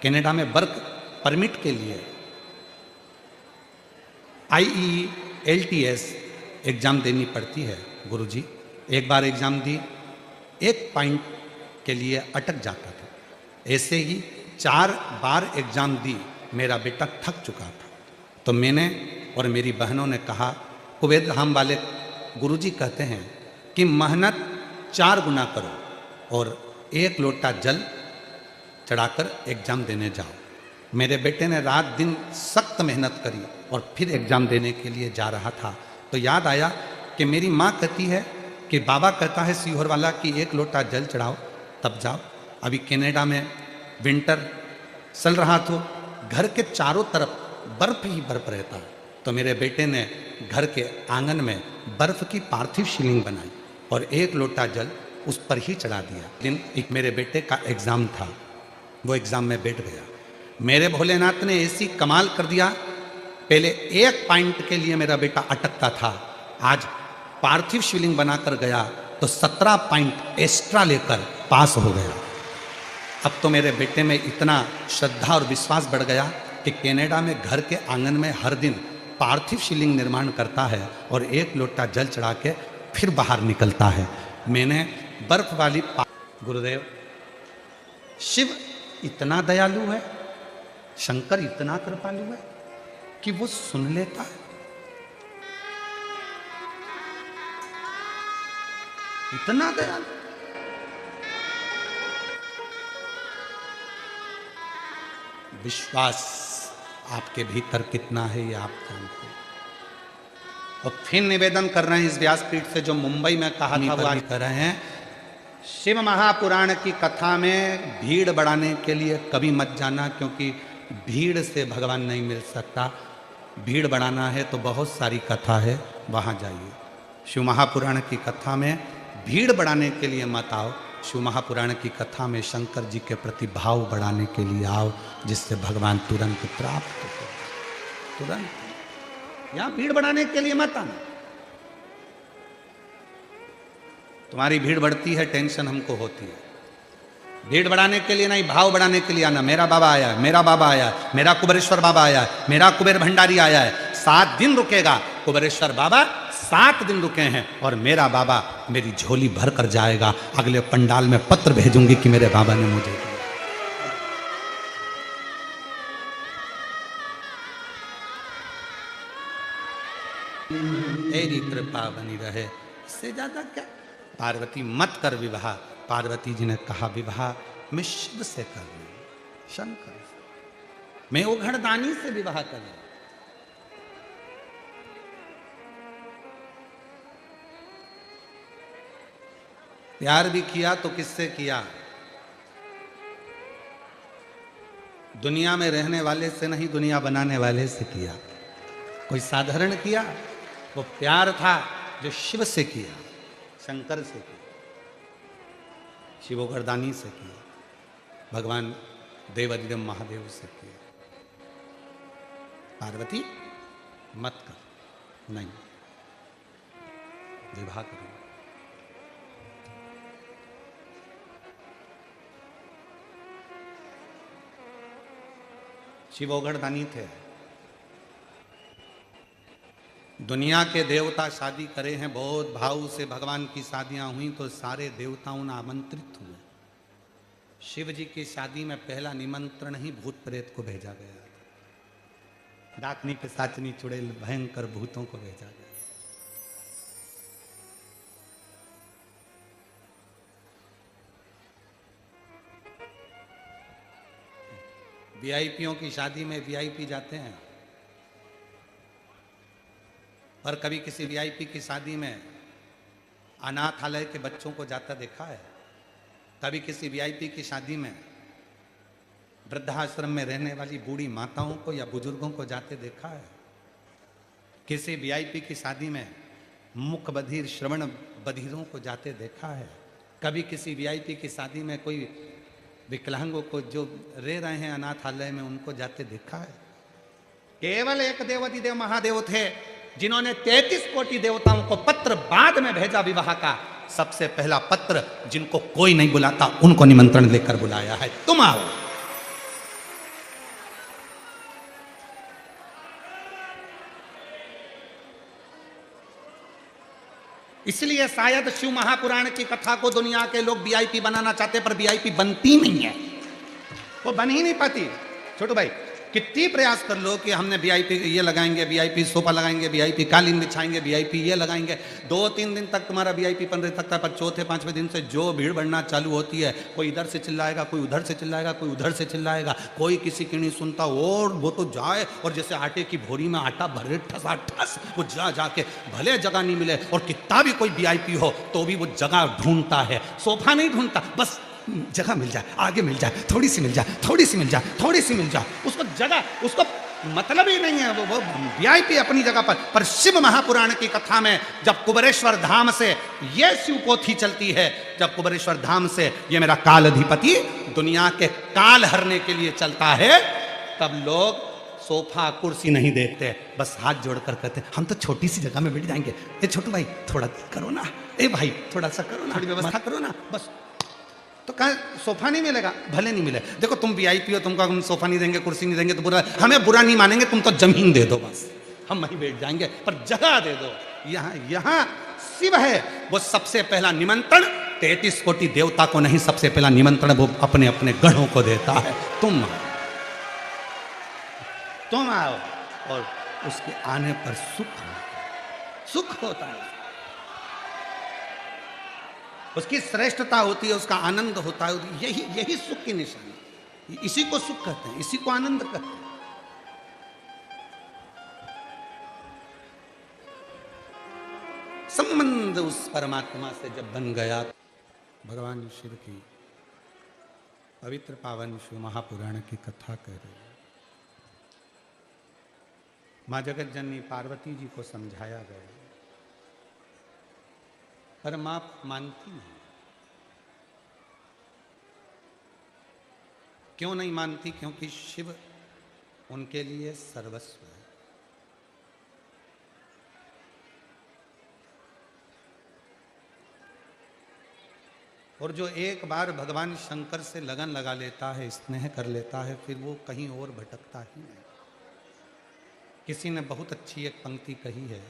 कनाडा में वर्क परमिट के लिए IELTS एग्ज़ाम देनी पड़ती है गुरुजी। एक बार एग्ज़ाम दी, 1 पॉइंट के लिए अटक जाता था। ऐसे ही 4 बार एग्ज़ाम दी, मेरा बेटा थक चुका था। तो मैंने और मेरी बहनों ने कहा, कुवैत धाम वाले गुरुजी कहते हैं कि मेहनत 4 गुना करो और 1 लोटा जल चढ़ाकर एग्ज़ाम देने जाओ। मेरे बेटे ने रात दिन सख्त मेहनत करी और फिर एग्ज़ाम देने के लिए जा रहा था। तो याद आया कि मेरी माँ कहती है कि बाबा कहता है सीहोर वाला कि 1 लोटा जल चढ़ाओ तब जाओ। अभी कनाडा में विंटर चल रहा तो घर के चारों तरफ बर्फ ही बर्फ रहता है। तो मेरे बेटे ने घर के आंगन में बर्फ की पार्थिव शिवलिंग बनाई और 1 लोटा जल उस पर ही चढ़ा दिया। लेकिन एक मेरे बेटे का एग्ज़ाम था, वो एग्ज़ाम में बैठ गया। मेरे भोलेनाथ ने ऐसी कमाल कर दिया, पहले 1 पॉइंट के लिए मेरा बेटा अटकता था, आज पार्थिव शिवलिंग बनाकर गया तो 17 पॉइंट एक्स्ट्रा लेकर पास हो गया। अब तो मेरे बेटे में इतना श्रद्धा और विश्वास बढ़ गया कि कनाडा में घर के आंगन में हर दिन पार्थिव शिवलिंग निर्माण करता है और 1 लोटा जल चढ़ा के फिर बाहर निकलता है। मैंने बर्फ वाली गुरुदेव, शिव इतना दयालु है, शंकर इतना कृपालु है कि वो सुन लेता है। इतना दयालु। विश्वास आपके भीतर कितना है ये आप जानते हैं। और फिर निवेदन कर रहे हैं इस व्यासपीठ से, जो मुंबई में कहा था वो आज कर रहे हैं। शिव महापुराण की कथा में भीड़ बढ़ाने के लिए कभी मत जाना, क्योंकि भीड़ से भगवान नहीं मिल सकता। भीड़ बढ़ाना है तो बहुत सारी कथा है, वहाँ जाइए। शिव महापुराण की कथा में भीड़ बढ़ाने के लिए मत आओ। शिव महापुराण की कथा में शंकर जी के प्रति भाव बढ़ाने के लिए आओ, जिससे भगवान तुरंत प्राप्त हो। तुरंत यहाँ भीड़ बढ़ाने के लिए मत आना। तुम्हारी भीड़ बढ़ती है, टेंशन हमको होती है। भीड़ बढ़ाने के लिए नहीं, भाव बढ़ाने के लिए आना। मेरा बाबा आया, मेरा बाबा आया, मेरा कुबेरेश्वर बाबा आया, मेरा कुबेर भंडारी आया है। 7 दिन रुकेगा कुबेरेश्वर बाबा, 7 दिन रुके हैं, और मेरा बाबा मेरी झोली भर कर जाएगा। अगले पंडाल में पत्र भेजूंगी कि मेरे बाबा ने मुझे दिया। तेरी कृपा बनी रहे, इससे ज्यादा क्या। पार्वती मत कर विवाह। पार्वती जी ने कहा विवाह मैं शिव से कर रही हूं, शंकर से, मैं वो घड़दानी से विवाह कर रही। प्यार भी किया तो किससे किया? दुनिया में रहने वाले से नहीं, दुनिया बनाने वाले से किया। कोई साधारण किया, वो प्यार था जो शिव से किया, शंकर से किया, शिवो गर्दानी से किया, भगवान देवादिदेव महादेव से किया। पार्वती मत कर, नहीं, विवाह करो। शिव ओगड़दानी थे। दुनिया के देवता शादी करे हैं, बहुत भाव से भगवान की शादियां हुई तो सारे देवताओं ने आमंत्रित हुए। शिव जी की शादी में पहला निमंत्रण ही भूत प्रेत को भेजा गया था। डाकनी पिशाचनी चुड़ैल भयंकर भूतों को भेजा गया। वीआईपीओं की शादी में वीआईपी जाते हैं, और कभी किसी वीआईपी की शादी में अनाथालय के बच्चों को जाता देखा है? कभी किसी वीआईपी की शादी में वृद्धाश्रम में रहने वाली बूढ़ी माताओं को या बुजुर्गों को जाते देखा है? किसी वीआईपी की शादी में मुख बधिर श्रवण बधिरों को जाते देखा है? कभी किसी वीआईपी की शादी में कोई विकलांगों को जो रह रहे हैं अनाथालय में उनको जाते देखा है? केवल एक देवाधिदेव महादेव थे जिन्होंने 33 कोटि देवताओं को पत्र बाद में भेजा विवाह का। सबसे पहला पत्र जिनको कोई नहीं बुलाता उनको निमंत्रण लेकर बुलाया है, तुम आओ। इसलिए शायद शिव महापुराण की कथा को दुनिया के लोग वीआईपी बनाना चाहते, पर वीआईपी बनती नहीं है, वो बन ही नहीं पाती। छोटू भाई, कितनी प्रयास कर लो कि हमने वीआईपी ये लगाएंगे, वीआईपी सोफा लगाएंगे, वीआईपी कालीन बिछाएंगे, वीआईपी ये लगाएंगे, 2-3 दिन तक तुम्हारा वीआईपी बन रह सकता है, पर चौथे 5वें दिन से जो भीड़ बढ़ना चालू होती है, कोई इधर से चिल्लाएगा, कोई उधर से चिल्लाएगा, कोई उधर से चिल्लाएगा, कोई किसी की नहीं सुनता, और वो तो जाए और जैसे आटे की भोरी में आटा भरे ठसा ठस, वो जाके भले जगह नहीं मिले, और कितना भी कोई वीआईपी हो तो भी वो जगह ढूंढता है, सोफा नहीं ढूंढता, बस जगह मिल जाए, आगे मिल जाए, थोड़ी सी मिल जाए, थोड़ी सी मिल जाए, थोड़ी सी मिल जाए, उसको जगह, उसको मतलब ही नहीं है, वो वीआईपी अपनी जगह पर शिव महापुराण की कथा में जब कुबेरेश्वर धाम से ये शिव पोथी चलती है, जब कुबेरेश्वर धाम से ये मेरा काल अधिपति दुनिया के काल हरने के लिए चलता है, तब लोग सोफा कुर्सी नहीं देखते, बस हाथ जोड़कर कहते हम तो छोटी सी जगह में बैठ जाएंगे। ए छोटू भाई थोड़ा करो ना, ए भाई थोड़ा सा करो ना, व्यवस्था करो ना, बस। तो कहा सोफा नहीं मिलेगा, भले नहीं मिले, देखो तुम वीआईपी हो, तुमको हम सोफा नहीं देंगे, कुर्सी नहीं देंगे तो बुरा, हमें बुरा नहीं मानेंगे, तुम तो जमीन दे दो बस, हम वहीं बैठ जाएंगे, पर जगह दे दो। यहाँ शिव है, वो सबसे पहला निमंत्रण 33 कोटि देवता को नहीं, सबसे पहला निमंत्रण वो अपने अपने गणों को देता है, तुम आओ, और उसके आने पर सुख होता है, उसकी श्रेष्ठता होती है, उसका आनंद होता है, यही सुख की निशानी, इसी को सुख कहते हैं, इसी को आनंद कहते हैं। संबंध उस परमात्मा से जब बन गया, भगवान शिव की पवित्र पावन शिव महापुराण की कथा कह रहे हैं। माँ जगत जननी पार्वती जी को समझाया गया, पर मां मानती नहीं। क्यों नहीं मानती? क्योंकि शिव उनके लिए सर्वस्व है। और जो एक बार भगवान शंकर से लगन लगा लेता है, स्नेह कर लेता है, फिर वो कहीं और भटकता ही नहीं। किसी ने बहुत अच्छी एक पंक्ति कही है,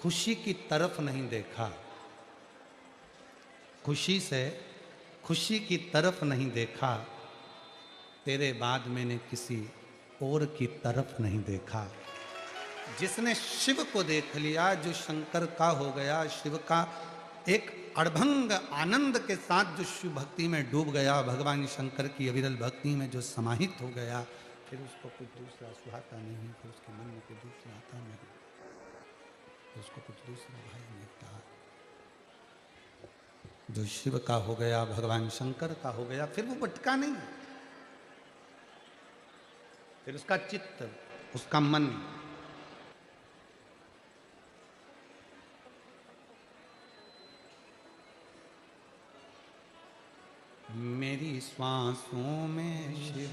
खुशी की तरफ नहीं देखा, खुशी की तरफ नहीं देखा, तेरे बाद मैंने किसी और की तरफ नहीं देखा। जिसने शिव को देख लिया, जो शंकर का हो गया, शिव का एक अड़भंग आनंद के साथ जो शिव भक्ति में डूब गया, भगवान शंकर की अविरल भक्ति में जो समाहित हो गया, फिर उसको कुछ दूसरा सुहाता नहीं, फिर उसके मन में कुछ दूसरा आता नहीं, उसको कुछ दूसरा भाई मिलता। जो शिव का हो गया, भगवान शंकर का हो गया, फिर वो भटका नहीं, फिर उसका चित्त, उसका मन मेरी श्वासों में शिव,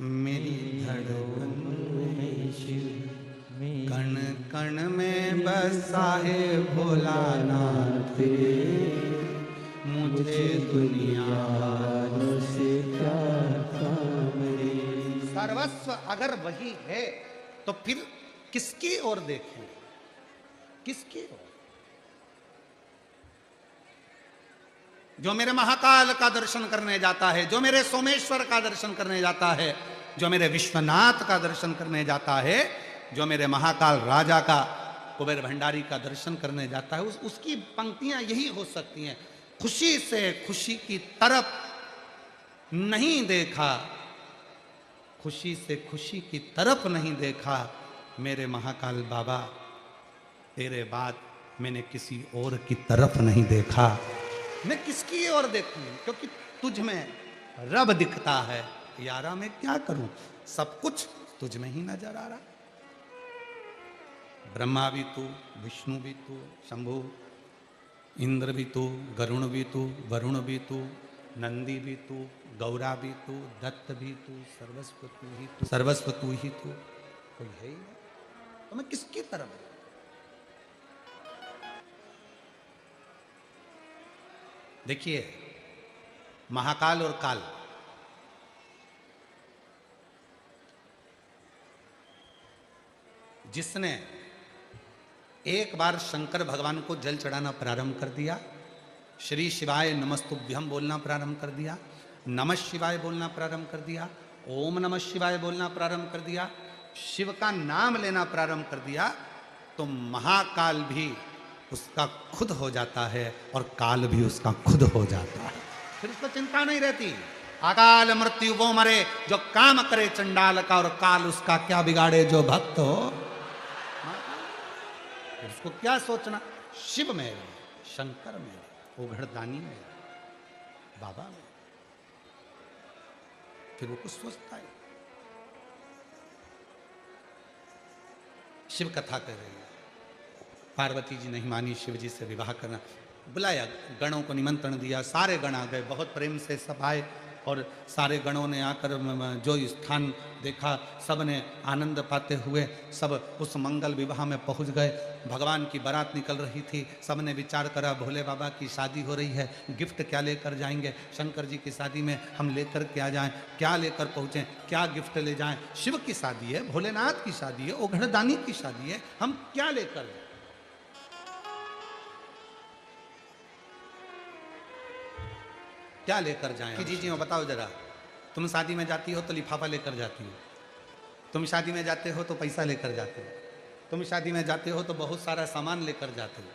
मेरी धड़कन में शिव, कण कण में बसा है भोलानाथ, मुझे दुनिया से क्या सर्वस्व अगर वही है तो फिर किसकी ओर देखें, किसकी ओर? जो मेरे महाकाल का दर्शन करने जाता है, जो मेरे सोमेश्वर का दर्शन करने जाता है, जो मेरे विश्वनाथ का दर्शन करने जाता है, जो मेरे महाकाल राजा का, कुबेर भंडारी का दर्शन करने जाता है, उसकी पंक्तियां यही हो सकती हैं। खुशी से खुशी की तरफ नहीं देखा, खुशी से खुशी की तरफ नहीं देखा, मेरे महाकाल बाबा तेरे बाद मैंने किसी और की तरफ नहीं देखा। मैं किसकी ओर देखूं, क्योंकि तुझ में रब दिखता है। यारा मैं क्या करूं, सब कुछ तुझ में ही नजर आ रहा। ब्रह्मा भी तू, विष्णु भी तू, शंभु, इंद्र भी तू, गरुण भी तू, वरुण भी तू, नंदी भी तू, गौरा भी तू, दत्त भी तू, सर्वस्व तू ही तू, सर्वस्व तू ही तू, कोई है ही नहीं। तो मैं किसकी तरफ? देखिए, महाकाल और काल, जिसने एक बार शंकर भगवान को जल चढ़ाना प्रारंभ कर दिया, श्री शिवाय नमस्तुभ्यम बोलना प्रारंभ कर दिया, नमः शिवाय बोलना प्रारंभ कर दिया, ओम नमः शिवाय बोलना प्रारंभ कर दिया, शिव का नाम लेना प्रारंभ कर दिया, तो महाकाल भी उसका खुद हो जाता है और काल भी उसका खुद हो जाता है। फिर उसको चिंता नहीं रहती। अकाल मृत्यु वो मरे जो काम करे चंडाल का, और काल उसका क्या बिगाड़े जो भक्त हो। उसको क्या सोचना, शिव में, शंकर में, ओघड़दानी में, बाबा में, फिर वो कुछ सोचता है। शिव कथा कर रही है, पार्वती जी नहीं मानी शिव जी से विवाह करना, बुलाया, गणों को निमंत्रण दिया, सारे गण आ गए, बहुत प्रेम से सब आए, और सारे गणों ने आकर जो स्थान देखा, सब ने आनंद पाते हुए सब उस मंगल विवाह में पहुंच गए। भगवान की बारात निकल रही थी, सब ने विचार करा भोले बाबा की शादी हो रही है, गिफ्ट क्या लेकर जाएंगे, शंकर जी की शादी में हम लेकर क्या जाएं, क्या लेकर पहुँचें, क्या गिफ्ट ले जाएं। शिव की शादी है, भोलेनाथ की शादी है, ओघड़दानी की शादी है, हम क्या लेकर जाएं। क्या लेकर जाएं कि जी बताओ जरा, तुम शादी में जाती हो तो लिफाफा लेकर जाती हो, तुम शादी में जाते हो तो पैसा लेकर जाते हो, तुम शादी में जाते हो तो बहुत सारा सामान लेकर जाते हो,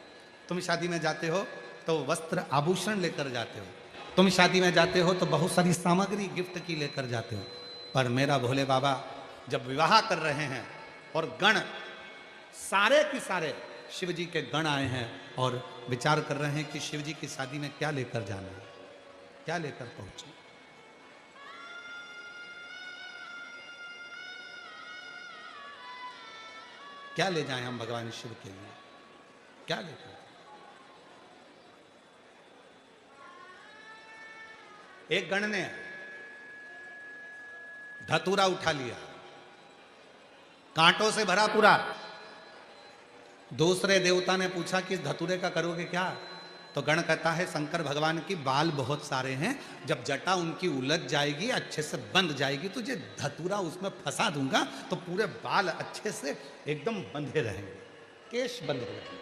तुम शादी में जाते हो तो वस्त्र आभूषण लेकर जाते हो, तुम शादी में जाते हो तो बहुत सारी सामग्री गिफ्ट की लेकर जाते हो। पर मेरा भोले बाबा जब विवाह कर रहे हैं और गण सारे के सारे शिव जी के गण आए हैं और विचार कर रहे हैं कि शिव जी की शादी में क्या लेकर जाना है, क्या लेकर पहुंचे। क्या ले जाएं हम भगवान शिव के लिए, क्या लेकर? एक गण ने धतूरा उठा लिया, कांटों से भरा पूरा। दूसरे देवता ने पूछा कि इस धतूरे का करोगे क्या? तो गण कहता है शंकर भगवान की बाल बहुत सारे हैं, जब जटा उनकी उलझ जाएगी, अच्छे से बंध जाएगी, तो ये धतूरा उसमें फंसा दूंगा तो पूरे बाल अच्छे से एकदम बंधे रहेंगे, केश बंधे रहेंगे।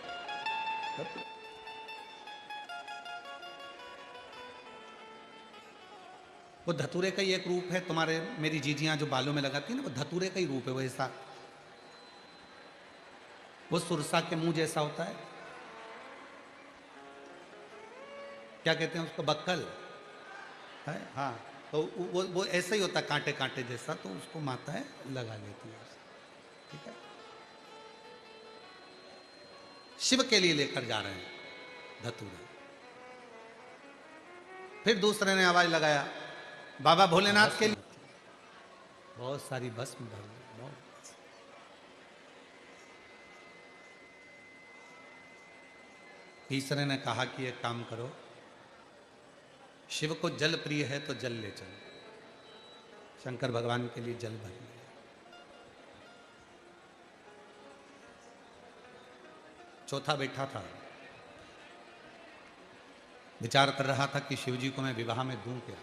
वो धतूरे का ही एक रूप है, तुम्हारे मेरी जीजियां जो बालों में लगाती है ना, वो धतूरे का ही रूप है। वो ऐसा, वो सुरसा के मुंह जैसा होता है, क्या कहते हैं उसको, बक्कल है, हाँ, तो वो ऐसा ही होता है, कांटे कांटे जैसा, तो उसको माता है लगा लेती है, ठीक है। शिव के लिए लेकर जा रहे हैं धतूरा। फिर दूसरे ने आवाज लगाया, बाबा भोलेनाथ के लिए बहुत सारी भस्म भर ली, बहुत। तीसरे ने कहा कि एक काम करो, शिव को जल प्रिय है तो जल ले चलो, शंकर भगवान के लिए जल भर लिया। चौथा बैठा था, विचार कर रहा था कि शिव जी को मैं विवाह में दूं क्या,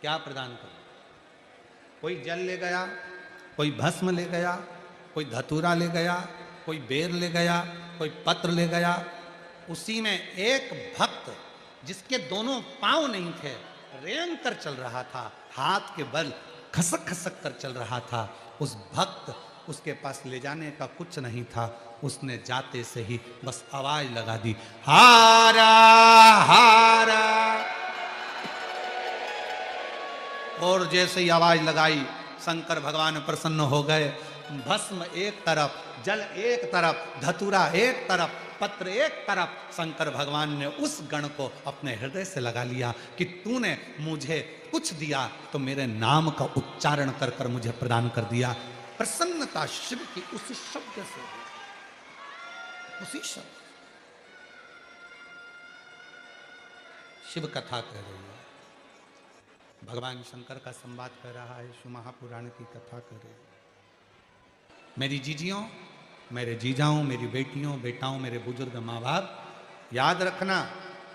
क्या प्रदान करूं। कोई जल ले गया, कोई भस्म ले गया, कोई धतूरा ले गया, कोई बेर ले गया, कोई पत्र ले गया। उसी में एक भक्त जिसके दोनों पांव नहीं थे, रेंग कर चल रहा था, हाथ के बल खसक खसक कर चल रहा था। उस भक्त, उसके पास ले जाने का कुछ नहीं था, उसने जाते से ही बस आवाज लगा दी, हारा हारा। और जैसे ही आवाज लगाई, शंकर भगवान प्रसन्न हो गए। भस्म एक तरफ, जल एक तरफ, धतूरा एक तरफ, पत्र एक तरफ। शंकर भगवान ने उस गण को अपने हृदय से लगा लिया कि तूने मुझे कुछ दिया तो मेरे नाम का उच्चारण कर कर मुझे प्रदान कर दिया। प्रसन्नता शिव की उसी शब्द से, उसी शब्द। शिव कथा कह रही है, भगवान शंकर का संवाद कर रहा है, शिव महापुराण की कथा कर रही है। मेरी जीजियों, मेरे जीजाओं, मेरी बेटियों, बेटाओं, मेरे बुजुर्ग माँ बाप, याद रखना,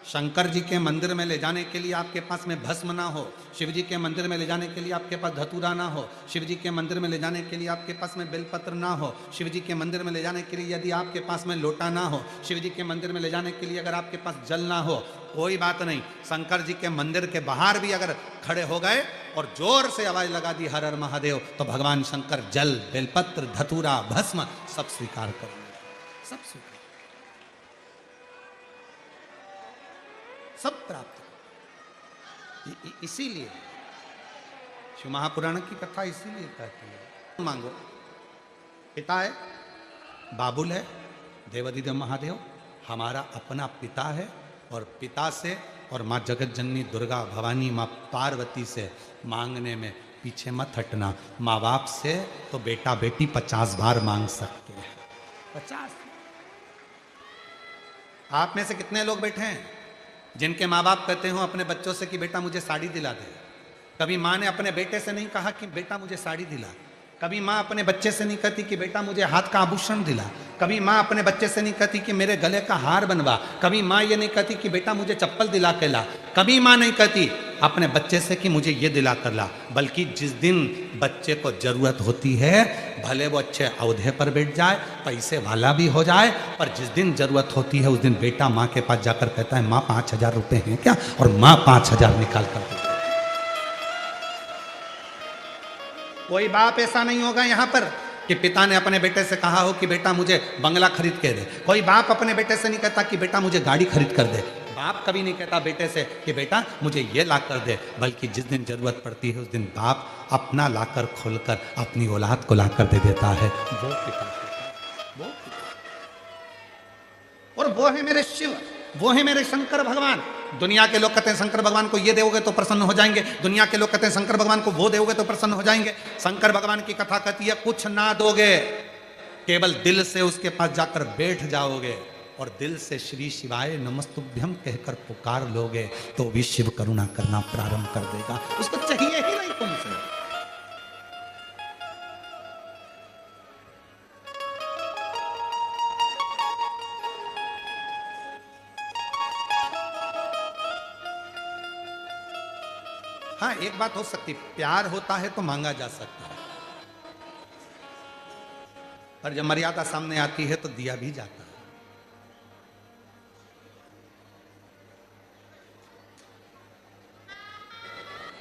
शंकर जी के मंदिर में ले जाने के लिए आपके पास में भस्म ना हो, शिव जी के मंदिर में ले जाने के लिए आपके पास धतूरा ना हो, शिव जी के मंदिर में ले जाने के लिए आपके पास में बेलपत्र ना हो, शिव जी के मंदिर में ले जाने के लिए यदि आपके पास में लोटा ना हो, शिव जी के मंदिर में ले जाने के लिए अगर आपके पास जल ना हो, कोई बात नहीं। शंकर जी के मंदिर के बाहर भी अगर खड़े हो गए और जोर से आवाज लगा दी हर हर महादेव, तो भगवान शंकर जल, बेलपत्र, धतूरा, भस्म सब स्वीकार करेंगे, सब स्वीकार, सब प्राप्त। इसीलिए शिव महापुराण की कथा इसीलिए कहती है, मांगो। पिता है, बाबुल है, देवाधिदेव महादेव हमारा अपना पिता है, और पिता से और माँ जगत जननी दुर्गा भवानी माँ पार्वती से मांगने में पीछे मत हटना। माँ बाप से तो बेटा बेटी 50 बार मांग सकते हैं, 50। आप में से कितने लोग बैठे हैं जिनके माँ बाप कहते हो अपने बच्चों से कि बेटा मुझे साड़ी दिला दे? कभी माँ ने अपने बेटे से नहीं कहा कि बेटा मुझे साड़ी दिला। कभी माँ अपने बच्चे से नहीं कहती कि बेटा मुझे हाथ का आभूषण दिला। कभी माँ अपने बच्चे से नहीं कहती कि मेरे गले का हार बनवा। कभी माँ ये नहीं कहती कि बेटा मुझे चप्पल दिला के ला। कभी माँ नहीं कहती अपने बच्चे से कि मुझे ये दिला कर ला। बल्कि जिस दिन बच्चे को जरूरत होती है, भले वो अच्छे औहदे पर बैठ जाए, पैसे वाला भी हो जाए, पर जिस दिन जरूरत होती है उस दिन बेटा माँ के पास जाकर कहता है माँ 5000 रुपये हैं क्या, और माँ 5000 निकाल कर देती है। कोई बाप ऐसा नहीं होगा यहाँ पर कि पिता ने अपने बेटे से कहा हो कि बेटा मुझे बंगला खरीद के दे। कोई बाप अपने बेटे से नहीं कहता कि बेटा मुझे गाड़ी खरीद कर दे। बाप कभी नहीं कहता बेटे से कि बेटा मुझे ये ला कर दे, बल्कि जिस दिन जरूरत पड़ती है उस दिन बाप अपना लाकर खोलकर अपनी औलाद को ला कर दे देता है। वो पिता, वो पिता। और वो है मेरे शिव, वो है मेरे शंकर भगवान। दुनिया के लोग कहते हैं शंकर भगवान को ये दोगे तो प्रसन्न हो जाएंगे, दुनिया के लोग कहते हैं शंकर भगवान को वो दोगे तो प्रसन्न हो जाएंगे। शंकर भगवान की कथा कहती है कुछ ना दोगे, केवल दिल से उसके पास जाकर बैठ जाओगे और दिल से श्री शिवाय नमस्तुभ्यम कहकर पुकार लोगे तो भी शिव करुणा करना प्रारंभ कर देगा। उसको चाहिए ही नहीं तुमसे। हाँ, एक बात हो सकती, प्यार होता है तो मांगा जा सकता है, पर जब मर्यादा सामने आती है तो दिया भी जाता है।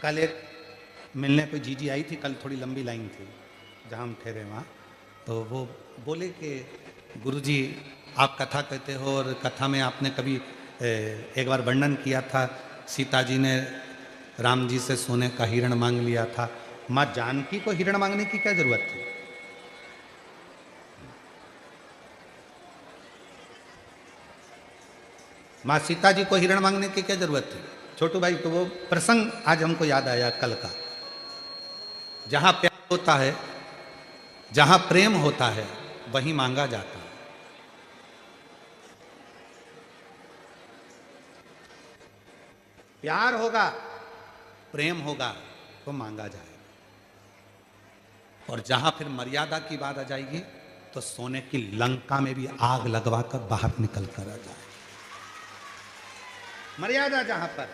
कल एक मिलने कोई जीजी आई थी, कल थोड़ी लंबी लाइन थी जहाँ हम ठहरे वहाँ, तो वो बोले कि गुरुजी आप कथा कहते हो और कथा में आपने कभी एक बार वर्णन किया था सीता जी ने राम जी से सोने का हिरण मांग लिया था। माँ जानकी को हिरण मांगने की क्या जरूरत थी? माँ सीता जी को हिरण मांगने की क्या जरूरत थी? छोटू भाई, तो वो प्रसंग आज हमको याद आया कल का। जहां प्यार होता है, जहां प्रेम होता है, वहीं मांगा जाता है। प्यार होगा, प्रेम होगा तो मांगा जाएगा। और जहां फिर मर्यादा की बात आ जाएगी तो सोने की लंका में भी आग लगवाकर बाहर निकल कर आ जाए। मर्यादा जहां पर,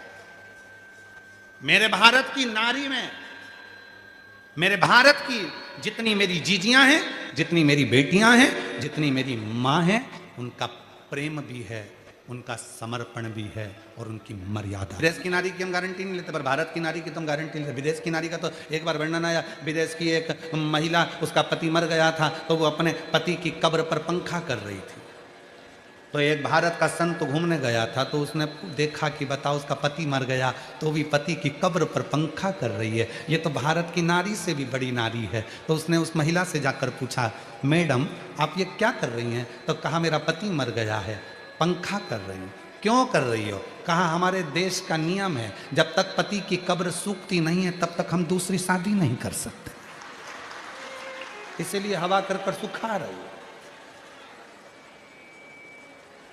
मेरे भारत की नारी में मेरे भारत की जितनी मेरी जीजियां हैं, जितनी मेरी बेटियां हैं, जितनी मेरी माँ हैं, उनका प्रेम भी है, उनका समर्पण भी है और उनकी मर्यादा। विदेश की नारी की हम गारंटी नहीं लेते, पर भारत की नारी की तो हम गारंटी लेते। विदेश की नारी का तो एक बार वर्णन आया, विदेश की एक महिला, उसका पति मर गया था तो वो अपने पति की कब्र पर पंखा कर रही थी। तो एक भारत का संत घूमने गया था, तो उसने देखा कि बताओ उसका पति मर गया तो भी पति की कब्र पर पंखा कर रही है, ये तो भारत की नारी से भी बड़ी नारी है। तो उसने उस महिला से जाकर पूछा, मैडम आप ये क्या कर रही हैं? तो कहा मेरा पति मर गया है, पंखा कर रही हूँ। क्यों कर रही हो? कहा हमारे देश का नियम है, जब तक पति की कब्र सूखती नहीं है तब तक हम दूसरी शादी नहीं कर सकते, इसीलिए हवा कर कर सुखा रही है।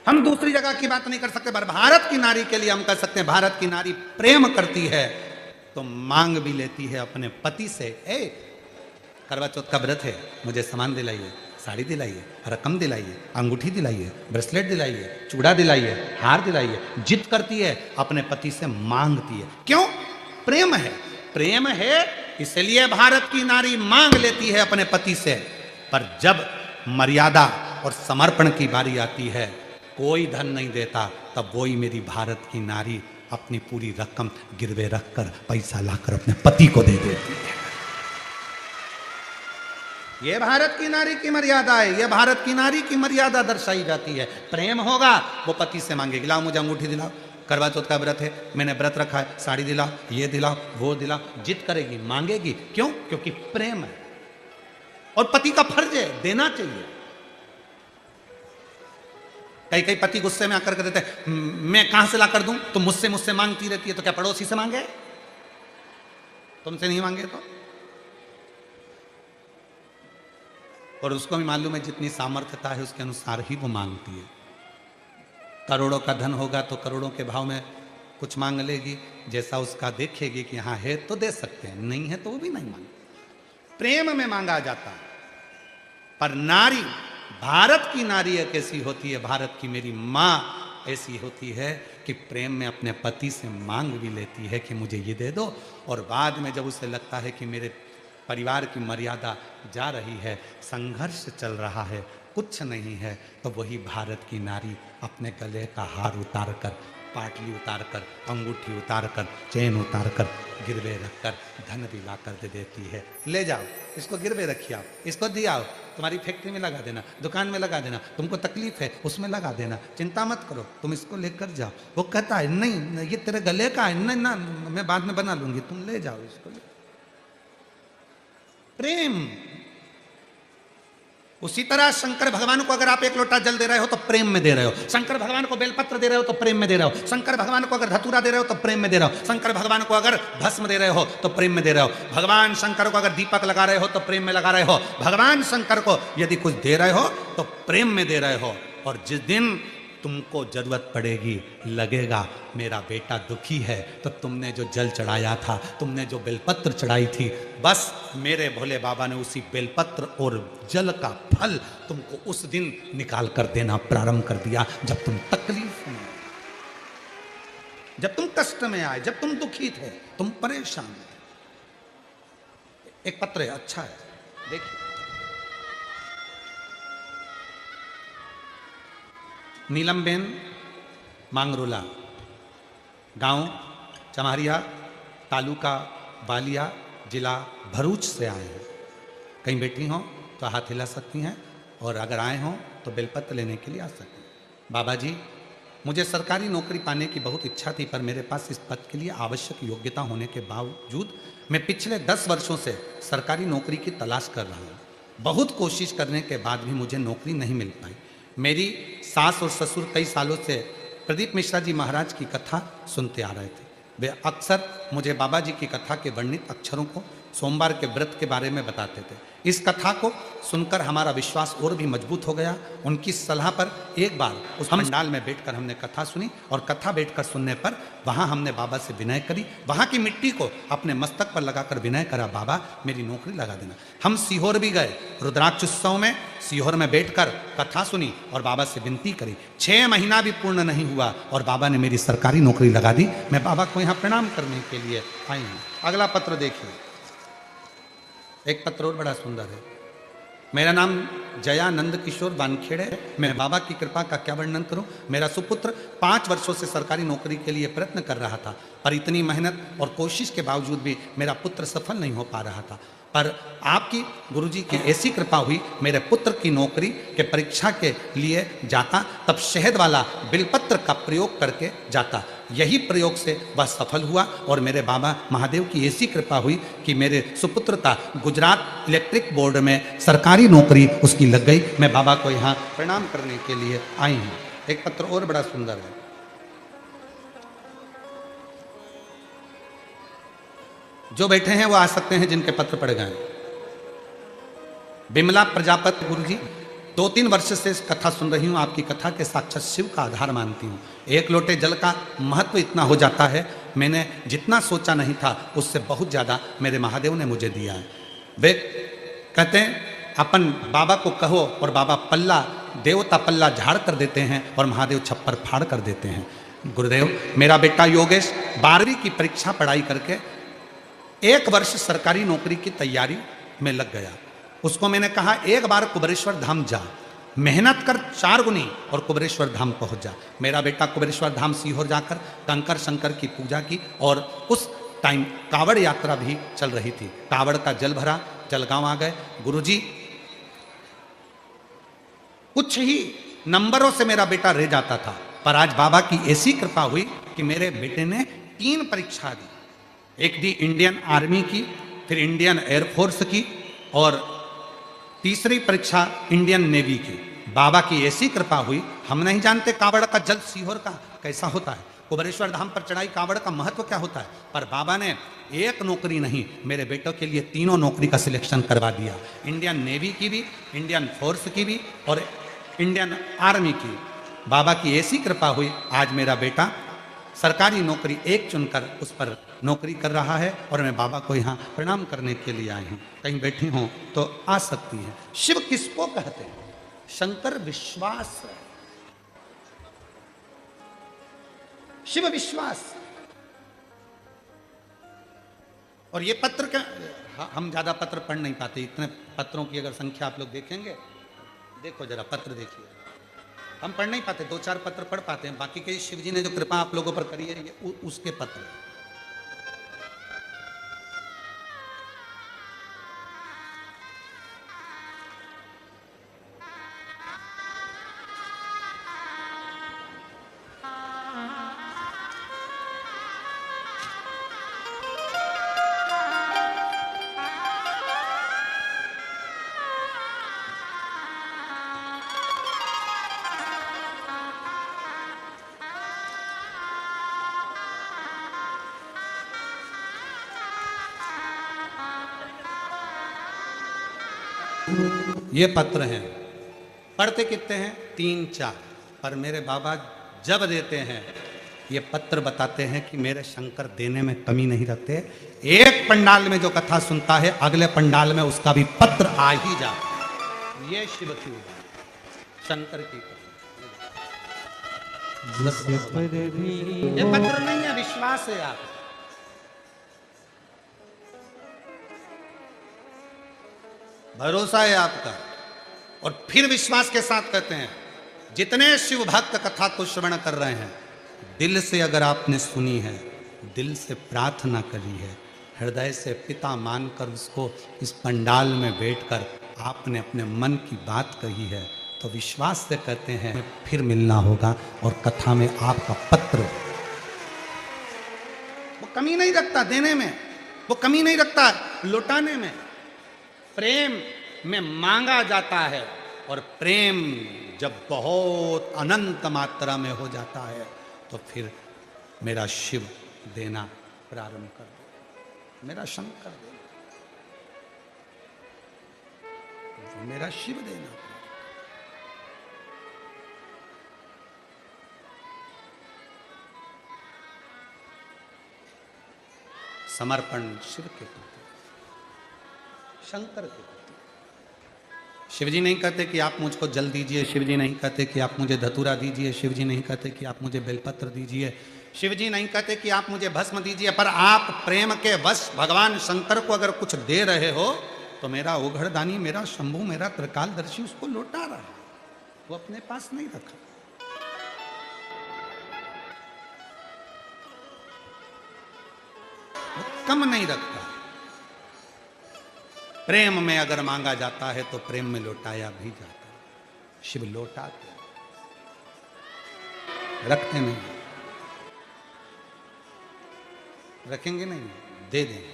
हम दूसरी जगह की बात नहीं कर सकते, पर भारत की नारी के लिए हम कर सकते हैं। भारत की नारी प्रेम करती है तो मांग भी लेती है अपने पति से, ए करवा चौथ का व्रत है, मुझे सामान दिलाइए, साड़ी दिलाइए, रकम दिलाइए, अंगूठी दिलाइए, ब्रेसलेट दिलाइए, चूड़ा दिलाइए, हार दिलाइए। जिद करती है, अपने पति से मांगती है। क्यों? प्रेम है। प्रेम है इसलिए भारत की नारी मांग लेती है अपने पति से। पर जब मर्यादा और समर्पण की बारी आती है, कोई धन नहीं देता, तब वही मेरी भारत की नारी अपनी पूरी रकम गिरवे रखकर पैसा लाकर अपने पति को दे देती है। ये भारत की नारी की मर्यादा है, ये भारत की नारी की मर्यादा दर्शाई जाती है। प्रेम होगा वो पति से मांगेगी, लाओ मुझे अंगूठी दिलाओ, करवा चौथ का व्रत है, मैंने व्रत रखा है, साड़ी दिलाओ, ये दिलाओ, वो दिलाओ। जिद करेगी, मांगेगी। क्यों? क्योंकि प्रेम है और पति का फर्ज है देना चाहिए। कई कई पति गुस्से में आकर के देते हैं, मैं कहां से ला कर दूं, तुम मुझसे मांगती रहती है। तो क्या पड़ोसी से मांगे? तुमसे नहीं मांगे तो? और उसको भी मालूम है जितनी सामर्थ्यता है उसके अनुसार ही वो मांगती है। करोड़ों का धन होगा तो करोड़ों के भाव में कुछ मांग लेगी, जैसा उसका देखेगी कि हाँ है तो दे सकते हैं, नहीं है तो वो भी नहीं मांगे। प्रेम में मांगा जाता है। पर नारी, भारत की नारी एक ऐसी होती है, भारत की मेरी माँ ऐसी होती है कि प्रेम में अपने पति से मांग भी लेती है कि मुझे ये दे दो, और बाद में जब उसे लगता है कि मेरे परिवार की मर्यादा जा रही है, संघर्ष चल रहा है, कुछ नहीं है, तो वही भारत की नारी अपने गले का हार उतार कर, पाटली उतार कर, अंगूठी उतार कर, चेन उतार कर, गिरवे रख कर धन भी ला कर दे देती है। ले जाओ, इसको गिरवे रखिए, आप इसको दिया, तुम्हारी फैक्ट्री में लगा देना, दुकान में लगा देना, तुमको तकलीफ है उसमें लगा देना, चिंता मत करो, तुम इसको लेकर जाओ। वो कहता है नहीं ये तेरे गले का है, नहीं ना मैं बाद में बना लूंगी, तुम ले जाओ इसको। प्रेम। उसी तरह शंकर भगवान को अगर आप एक लोटा जल दे रहे हो तो प्रेम में दे रहे हो, शंकर भगवान को बेलपत्र दे रहे हो तो प्रेम में दे रहे हो, शंकर भगवान को अगर धतूरा दे रहे हो तो प्रेम में दे रहे हो, शंकर भगवान को अगर भस्म दे रहे हो तो प्रेम में दे रहे हो, भगवान शंकर को अगर दीपक लगा रहे हो तो प्रेम में लगा रहे हो, भगवान शंकर को यदि कुछ दे रहे हो तो प्रेम में दे रहे हो। और जिस दिन तुमको जरूरत पड़ेगी, लगेगा मेरा बेटा दुखी है, तो तुमने जो जल चढ़ाया था, तुमने जो बेलपत्र चढ़ाई थी, बस मेरे भोले बाबा ने उसी बेलपत्र और जल का फल तुमको उस दिन निकाल कर देना प्रारंभ कर दिया, जब तुम तकलीफ में, जब तुम कष्ट में आए, जब तुम दुखी थे, तुम परेशान थे। एक पत्र है, अच्छा है, देखिए। नीलमबेन मांगरोला, गांव चमारिया, तालुका बालिया, जिला भरूच से आए हैं। कहीं बैठी हों तो हाथ हिला सकती हैं, और अगर आए हों तो बेलपत्र लेने के लिए आ सकते हैं। बाबा जी, मुझे सरकारी नौकरी पाने की बहुत इच्छा थी, पर मेरे पास इस पद के लिए आवश्यक योग्यता होने के बावजूद मैं पिछले 10 वर्षों से सरकारी नौकरी की तलाश कर रहा हूँ। बहुत कोशिश करने के बाद भी मुझे नौकरी नहीं मिल पाई। मेरी सास और ससुर कई सालों से प्रदीप मिश्रा जी महाराज की कथा सुनते आ रहे थे। वे अक्सर मुझे बाबा जी की कथा के वर्णित अक्षरों को सोमवार के व्रत के बारे में बताते थे। इस कथा को सुनकर हमारा विश्वास और भी मजबूत हो गया। उनकी सलाह पर एक बार उस पंडाल में बैठकर हमने कथा सुनी, और कथा बैठकर सुनने पर वहाँ हमने बाबा से विनय करी, वहाँ की मिट्टी को अपने मस्तक पर लगाकर विनय करा, बाबा मेरी नौकरी लगा देना। हम सीहोर भी गए, रुद्राक्ष उत्सव में सीहोर में बैठकर कथा सुनी और बाबा से विनती करी। 6 महीना भी पूर्ण नहीं हुआ और बाबा ने मेरी सरकारी नौकरी लगा दी। मैं बाबा को यहाँ प्रणाम करने के लिए आई हूँ। अगला पत्र देखिए। एक पत्र और बड़ा सुंदर है। मेरा नाम जयानंद किशोर वानखेड़े है। मैं बाबा की कृपा का क्या वर्णन करूं। मेरा सुपुत्र 5 वर्षों से सरकारी नौकरी के लिए प्रयत्न कर रहा था, पर इतनी मेहनत और कोशिश के बावजूद भी मेरा पुत्र सफल नहीं हो पा रहा था। पर आपकी गुरुजी की ऐसी कृपा हुई, मेरे पुत्र की नौकरी के परीक्षा के लिए जाता तब शहद वाला बिलपत्र का प्रयोग करके जाता। यही प्रयोग से वह सफल हुआ और मेरे बाबा महादेव की ऐसी कृपा हुई कि मेरे सुपुत्र का गुजरात इलेक्ट्रिक बोर्ड में सरकारी नौकरी उसकी लग गई। मैं बाबा को यहाँ प्रणाम करने के लिए आई हूँ। एक पत्र और बड़ा सुंदर है। जो बैठे हैं वो आ सकते हैं जिनके पत्र पड़ गए। बिमला प्रजापति गुरुजी, 2-3 वर्ष से इस कथा सुन रही हूँ। आपकी कथा के साक्षात शिव का आधार मानती हूँ। एक लोटे जल का महत्व इतना हो जाता है, मैंने जितना सोचा नहीं था उससे बहुत ज़्यादा मेरे महादेव ने मुझे दिया है। वे कहते हैं अपन बाबा को कहो और बाबा पल्ला, देवता पल्ला झाड़ कर देते हैं और महादेव छप्पर फाड़ कर देते हैं। गुरुदेव, मेरा बेटा योगेश 12वीं की परीक्षा पढ़ाई करके 1 वर्ष सरकारी नौकरी की तैयारी में लग गया। उसको मैंने कहा एक बार कुबेरेश्वर धाम जा, मेहनत कर 4 गुनी और कुबेरेश्वर धाम पहुंच जा। मेरा बेटा कुबेरेश्वर धाम सीहोर जाकर कंकर शंकर की पूजा की और उस टाइम कावड़ यात्रा भी चल रही थी। कावड़ का जल भरा, जलगांव आ गए। गुरुजी, कुछ ही नंबरों से मेरा बेटा रह जाता था, पर आज बाबा की ऐसी कृपा हुई कि मेरे बेटे ने 3 परीक्षा दी। एक दी इंडियन आर्मी की, फिर इंडियन एयरफोर्स की और तीसरी परीक्षा इंडियन नेवी की। बाबा की ऐसी कृपा हुई, हम नहीं जानते कावड़ का जल सीहोर का कैसा होता है, कुबेरेश्वर धाम पर चढ़ाई कावड़ का महत्व क्या होता है, पर बाबा ने एक नौकरी नहीं, मेरे बेटों के लिए 3 नौकरी का सिलेक्शन करवा दिया। इंडियन नेवी की भी, इंडियन फोर्स की भी और इंडियन आर्मी की। बाबा की ऐसी कृपा हुई, आज मेरा बेटा सरकारी नौकरी एक चुनकर उस पर नौकरी कर रहा है और मैं बाबा को यहाँ प्रणाम करने के लिए आई हूँ। कहीं बैठी हूँ तो आ सकती है। शिव किसको कहते हैं? शंकर विश्वास, शिव विश्वास। और ये पत्र का हम ज्यादा पत्र पढ़ नहीं पाते, इतने पत्रों की अगर संख्या आप लोग देखेंगे, देखो जरा पत्र देखिए, हम पढ़ नहीं पाते, 2-4 पत्र पढ़ पाते हैं, बाकी के शिव जी ने जो कृपा आप लोगों पर करी है ये उसके पत्र। ये पत्र हैं, पढ़ते कितने हैं? 3-4, पर मेरे बाबा जब देते हैं ये पत्र बताते हैं कि मेरे शंकर देने में कमी नहीं रखते। एक पंडाल में जो कथा सुनता है अगले पंडाल में उसका भी पत्र आ ही जाता है। ये शिव की शंकर की ये पत्र नहीं है, विश्वास है आप। भरोसा है आपका और फिर विश्वास के साथ कहते हैं, जितने शिव भक्त कथा को श्रवण कर रहे हैं, दिल से अगर आपने सुनी है, दिल से प्रार्थना करी है, हृदय से पिता मानकर उसको इस पंडाल में बैठकर आपने अपने मन की बात कही है, तो विश्वास से कहते हैं फिर मिलना होगा और कथा में आपका पत्र वो कमी नहीं रखता देने में, वो कमी नहीं रखता लौटाने में। प्रेम में मांगा जाता है और प्रेम जब बहुत अनंत मात्रा में हो जाता है तो फिर मेरा शिव देना प्रारंभ कर दे, मेरा शंकर देना, मेरा शिव देना। समर्पण शिव के प्रति, शंकर के प्रति। शिवजी नहीं कहते कि आप मुझको जल दीजिए, शिवजी नहीं कहते कि आप मुझे धतूरा दीजिए, शिवजी नहीं कहते कि आप मुझे बेलपत्र दीजिए, शिवजी नहीं कहते कि आप मुझे भस्म दीजिए, पर आप प्रेम के वश भगवान शंकर को अगर कुछ दे रहे हो तो मेरा ओघड़दानी, मेरा शंभू, मेरा त्रिकालदर्शी उसको लौटा रहा है, वो अपने पास नहीं रखा। वो कम नहीं रखता। प्रेम में अगर मांगा जाता है तो प्रेम में लौटाया भी जाता है। शिव लौटाते, रखते नहीं, रखेंगे नहीं, दे देंगे।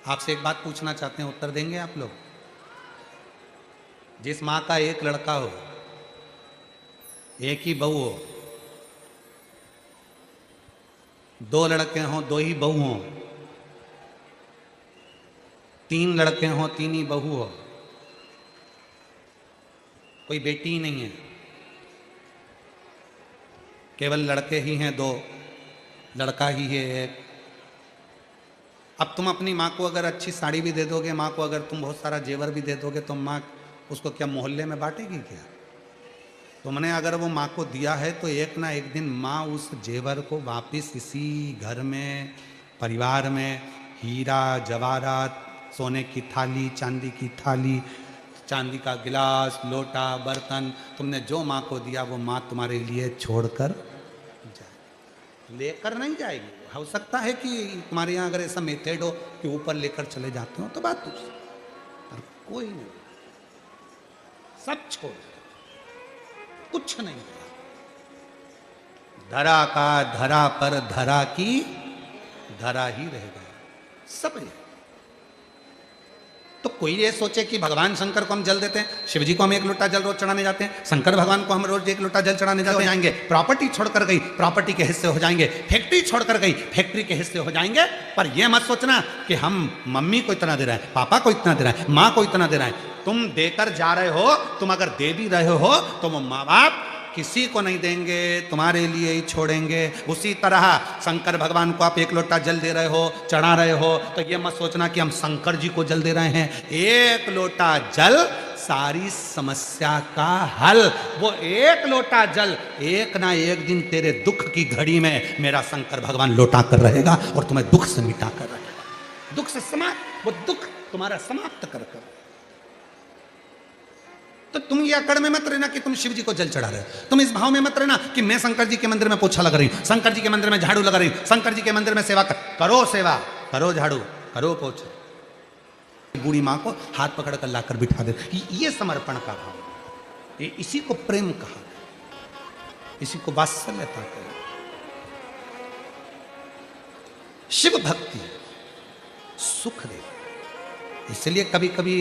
आपसे एक बात पूछना चाहते हैं, उत्तर देंगे आप लोग? जिस मां का एक लड़का हो, एक ही बहू हो, दो लड़के हों, दो ही बहू हों, तीन लड़के हों, तीन ही बहू हो, कोई बेटी ही नहीं है, केवल लड़के ही हैं दो, लड़का ही है एक। अब तुम अपनी माँ को अगर अच्छी साड़ी भी दे दोगे, माँ को अगर तुम बहुत सारा जेवर भी दे दोगे, तो माँ उसको क्या मोहल्ले में बांटेगी क्या? तुमने अगर वो माँ को दिया है तो एक ना एक दिन माँ उस जेवर को वापस इसी घर में, परिवार में, हीरा जवाहरात, सोने की थाली, चांदी की थाली, चांदी का गिलास, लोटा, बर्तन, तुमने जो माँ को दिया वो माँ तुम्हारे लिए छोड़कर जाए, लेकर नहीं जाएगी। हो सकता है कि तुम्हारे यहाँ अगर ऐसा मेथड हो कि ऊपर लेकर चले जाते हो तो बात दूसरी, पर कोई नहीं, सब छोड़, कुछ नहीं। धरा का धरा पर धरा की धरा ही रह गया, सब है। तो कोई ये सोचे कि भगवान शंकर को हम जल देते हैं, शिव जी को हम एक लोटा जल रोज चढ़ाने जाते हैं, शंकर भगवान को हम रोज एक लोटा जल चढ़ाने जाते जाएंगे, प्रॉपर्टी छोड़कर गई, प्रॉपर्टी के हिस्से हो जाएंगे, फैक्ट्री छोड़कर गई, फैक्ट्री के हिस्से हो जाएंगे। पर यह मत सोचना कि हम मम्मी को इतना दे रहे हैं, पापा को इतना दे रहे हैं, माँ को इतना दे रहे हैं। तुम देकर जा रहे हो, तुम अगर दे भी रहे हो तो वो माँ बाप किसी को नहीं देंगे, तुम्हारे लिए ही छोड़ेंगे। उसी तरह शंकर भगवान को आप एक लोटा जल दे रहे हो, चढ़ा रहे हो, तो ये मत सोचना कि हम शंकर जी को जल दे रहे हैं। एक लोटा जल सारी समस्या का हल। वो एक लोटा जल एक ना एक दिन तेरे दुख की घड़ी में मेरा शंकर भगवान लौटा कर रहेगा और तुम्हें दुख से मिटा कर रहेगा, दुख से समाप्त, वो दुख तुम्हारा समाप्त कर कर। तो तुम ये अकड़ में मत रहना कि तुम शिव जी को जल चढ़ा रहे हो, तुम इस भाव में मत रहना कि मैं शंकर जी के मंदिर में पोछा लगा रही हूं, शंकर जी के मंदिर में झाड़ू लगा रही हूं, शंकर जी के मंदिर में सेवा करो, सेवा करो, झाड़ू करो, पोछा। बूढ़ी मां को हाथ पकड़कर लाकर बिठा दे, ये समर्पण का भाव, ये इसी को प्रेम कहा, इसी को वात्सल्यता कहा। शिव भक्ति सुख दे, इसलिए कभी कभी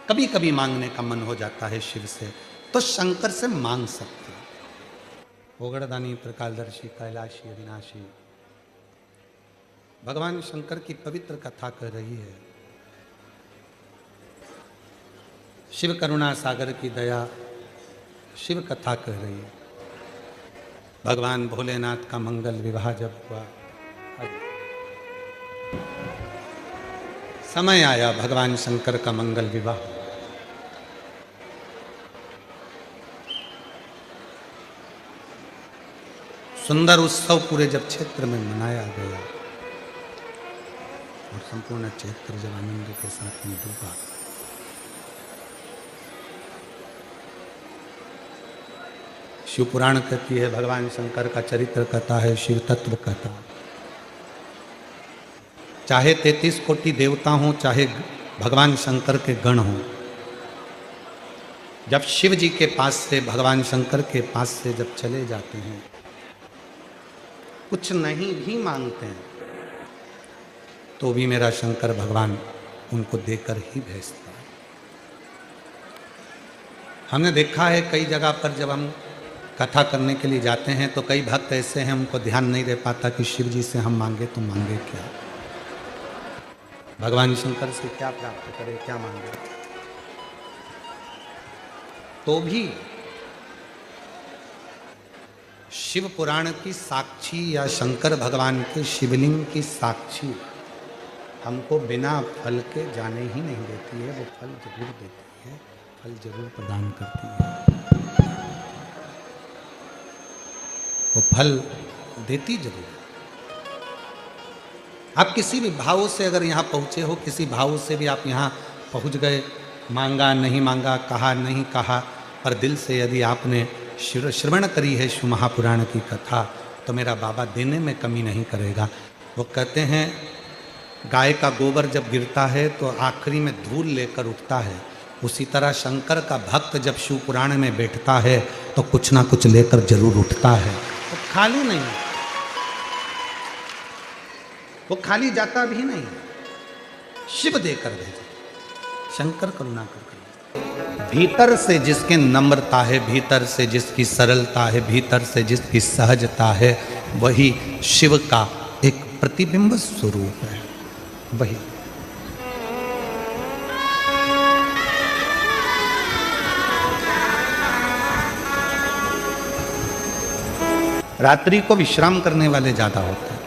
कभी कभी मांगने का मन हो जाता है शिव से, तो शंकर से मांग सकते हैं। ओगड़दानी, त्रिकालदर्शी, कैलाशी, अविनाशी, भगवान शंकर की पवित्र कथा कर रही है। शिव करुणा सागर की दया, शिव कथा कह रही है। भगवान भोलेनाथ का मंगल विवाह जब हुआ, समय आया भगवान शंकर का मंगल विवाह। सुंदर उत्सव पूरे जब क्षेत्र में मनाया गया और संपूर्ण क्षेत्र जब आनंद के साथ में डूबा, शिव पुराण कहती है, भगवान शंकर का चरित्र कथा है, शिव तत्व कथा। चाहे 33 कोटि देवता हों, चाहे भगवान शंकर के गण हों, जब शिव जी के पास से, भगवान शंकर के पास से जब चले जाते हैं, कुछ नहीं भी मांगते हैं, तो भी मेरा शंकर भगवान उनको देकर ही भेजता है। हमने देखा है कई जगह पर जब हम कथा करने के लिए जाते हैं तो कई भक्त ऐसे हैं, उनको ध्यान नहीं रह पाता कि शिव जी से हम मांगे तो मांगे क्या, भगवान शंकर से क्या प्राप्त करें, क्या मांगे। तो भी शिव पुराण की साक्षी या शंकर भगवान के शिवलिंग की साक्षी हमको बिना फल के जाने ही नहीं देती है। वो फल जरूर देती है, फल जरूर प्रदान करती है। वो फल देती जरूर। आप किसी भी भाव से अगर यहाँ पहुँचे हो, किसी भाव से भी आप यहाँ पहुँच गए, मांगा नहीं मांगा, कहा नहीं कहा, पर दिल से यदि आपने श्रवण करी है शिव महापुराण की कथा, तो मेरा बाबा देने में कमी नहीं करेगा। वो कहते हैं गाय का गोबर जब गिरता है तो आखिरी में धूल लेकर उठता है, उसी तरह शंकर का भक्त जब शिव पुराण में बैठता है तो कुछ ना कुछ लेकर जरूर उठता है। वो खाली नहीं, वो खाली जाता भी नहीं, शिव देकर भेजा। शंकर करुणा कर भीतर से जिसके नम्रता है, भीतर से जिसकी सरलता है, भीतर से जिसकी सहजता है, वही शिव का एक प्रतिबिंब स्वरूप है। वही रात्रि को विश्राम करने वाले ज्यादा होते हैं,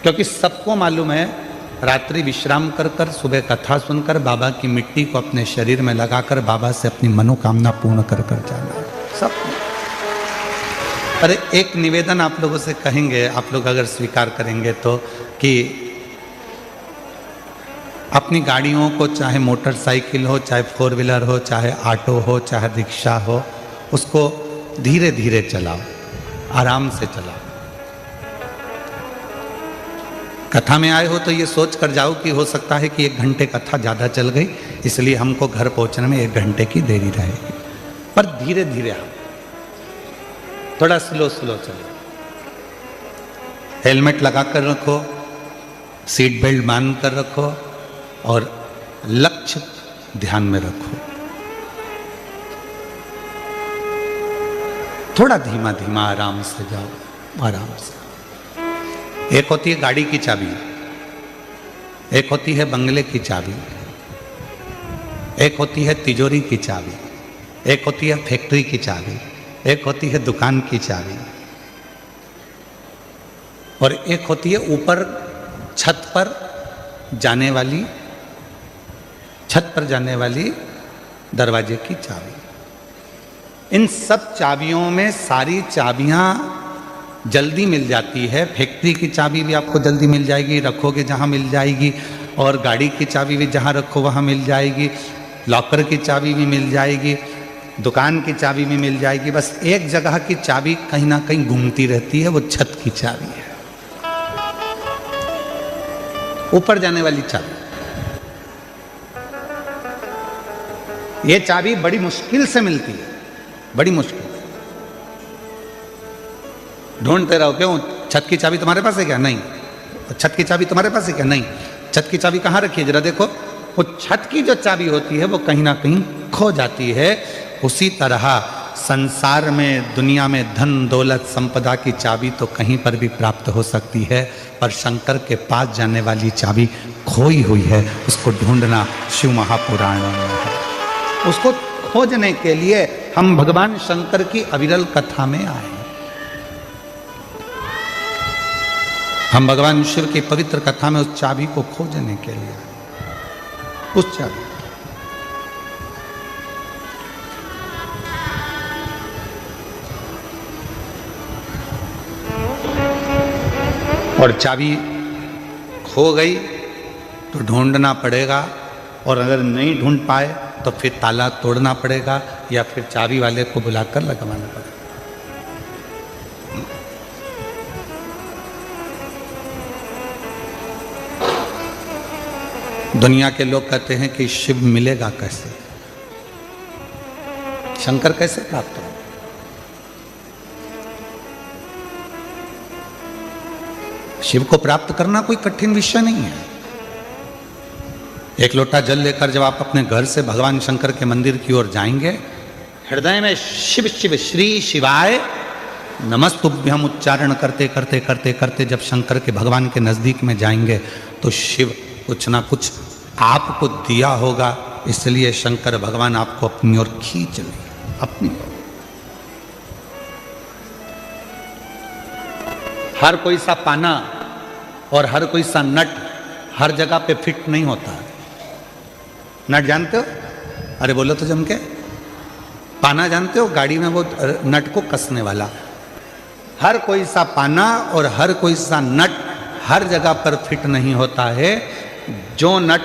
क्योंकि सबको मालूम है रात्रि विश्राम कर कर सुबह कथा सुनकर बाबा की मिट्टी को अपने शरीर में लगाकर बाबा से अपनी मनोकामना पूर्ण कर कर जाना सब। अरे एक निवेदन आप लोगों से कहेंगे, आप लोग अगर स्वीकार करेंगे तो, कि अपनी गाड़ियों को, चाहे मोटरसाइकिल हो, चाहे फोर व्हीलर हो, चाहे ऑटो हो, चाहे रिक्शा हो, उसको धीरे धीरे चलाओ, आराम से चलाओ। कथा में आए हो तो ये सोच कर जाओ कि हो सकता है कि 1 घंटे कथा ज़्यादा चल गई, इसलिए हमको घर पहुंचने में 1 घंटे की देरी रहेगी, पर धीरे धीरे आओ, थोड़ा स्लो स्लो चलो। हेलमेट लगा कर रखो, सीट बेल्ट बांध कर रखो और लक्ष्य ध्यान में रखो। थोड़ा धीमा धीमा आराम से जाओ, आराम से। एक होती है गाड़ी की चाबी, एक होती है बंगले की चाबी, एक होती है तिजोरी की चाबी, एक होती है फैक्ट्री की चाबी, एक होती है दुकान की चाबी, और एक होती है ऊपर छत पर जाने वाली, छत पर जाने वाली दरवाजे की चाबी। इन सब चाबियों में सारी चाबियां जल्दी मिल जाती है। फैक्ट्री की चाबी भी आपको जल्दी मिल जाएगी, रखोगे जहाँ मिल जाएगी, और गाड़ी की चाबी भी जहाँ रखो वहाँ मिल जाएगी, लॉकर की चाबी भी मिल जाएगी, दुकान की चाबी भी मिल जाएगी। बस एक जगह की चाबी कहीं ना कहीं घूमती रहती है, वो छत की चाबी है, ऊपर जाने वाली चाबी। ये चाबी बड़ी मुश्किल से मिलती है, बड़ी मुश्किल। ढूंढते रहो, क्यों? छत की चाबी तुम्हारे पास है क्या? नहीं। छत की चाबी तुम्हारे पास है क्या? नहीं। छत की चाबी कहाँ रखी है जरा देखो। वो छत की जो चाबी होती है वो कहीं ना कहीं खो जाती है। उसी तरह संसार में, दुनिया में धन दौलत संपदा की चाबी तो कहीं पर भी प्राप्त हो सकती है, पर शंकर के पास जाने वाली चाबी खोई हुई है। उसको ढूंढना शिव महापुराण में है। उसको खोजने के लिए हम भगवान शंकर की अविरल कथा में आए। हम भगवान शिव की पवित्र कथा में उस चाबी को खोजने के लिए, उस चाबी। और चाबी खो गई तो ढूंढना पड़ेगा, और अगर नहीं ढूंढ पाए तो फिर ताला तोड़ना पड़ेगा या फिर चाबी वाले को बुलाकर लगवाना पड़ेगा। दुनिया के लोग कहते हैं कि शिव मिलेगा कैसे, शंकर कैसे प्राप्त हो? शिव को प्राप्त करना कोई कठिन विषय नहीं है। एक लोटा जल लेकर जब आप अपने घर से भगवान शंकर के मंदिर की ओर जाएंगे, हृदय में शिव शिव श्री शिवाय नमस्तुभ्यम उच्चारण करते करते करते करते जब शंकर के भगवान के नजदीक में जाएंगे तो शिव कुछ ना कुछ आपको दिया होगा, इसलिए शंकर भगवान आपको अपनी ओर खींच ले, अपनी ओर। हर कोई सा पाना और हर कोई सा नट हर जगह पे फिट नहीं होता। नट जानते हो? अरे बोलो तो जम के। पाना जानते हो? गाड़ी में वो नट को कसने वाला। हर कोई सा पाना और हर कोई सा नट हर जगह पर फिट नहीं होता है। जो नट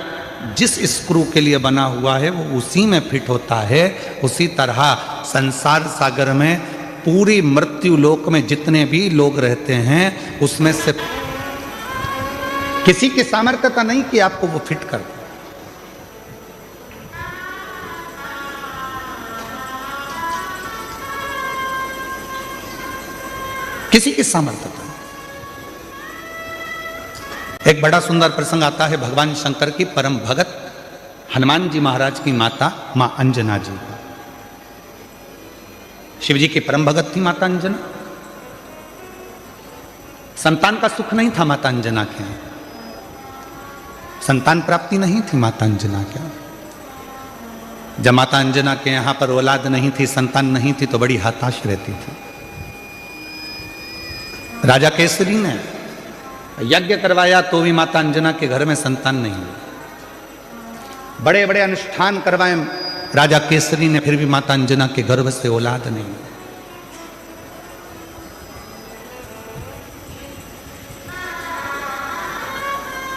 जिस स्क्रू के लिए बना हुआ है वो उसी में फिट होता है। उसी तरह संसार सागर में पूरी मृत्यु लोक में जितने भी लोग रहते हैं उसमें से किसी की सामर्थ्यता नहीं कि आपको वो फिट कर दे। किसी की सामर्थ्यता। एक बड़ा सुंदर प्रसंग आता है भगवान शंकर की परम भगत हनुमान जी महाराज की माता मां अंजना जी। शिव जी की परम भगत थी माता अंजना। संतान का सुख नहीं था माता अंजना के यहाँ, संतान प्राप्ति नहीं थी माता अंजना के यहाँ। जब माता अंजना के यहाँ पर औलाद नहीं थी, संतान नहीं थी, तो बड़ी हताश रहती थी। राजा केसरी ने यज्ञ करवाया तो भी माता अंजना के घर में संतान नहीं हुई। बड़े बड़े अनुष्ठान करवाए राजा केसरी ने, फिर भी माता अंजना के गर्भ से औलाद नहीं।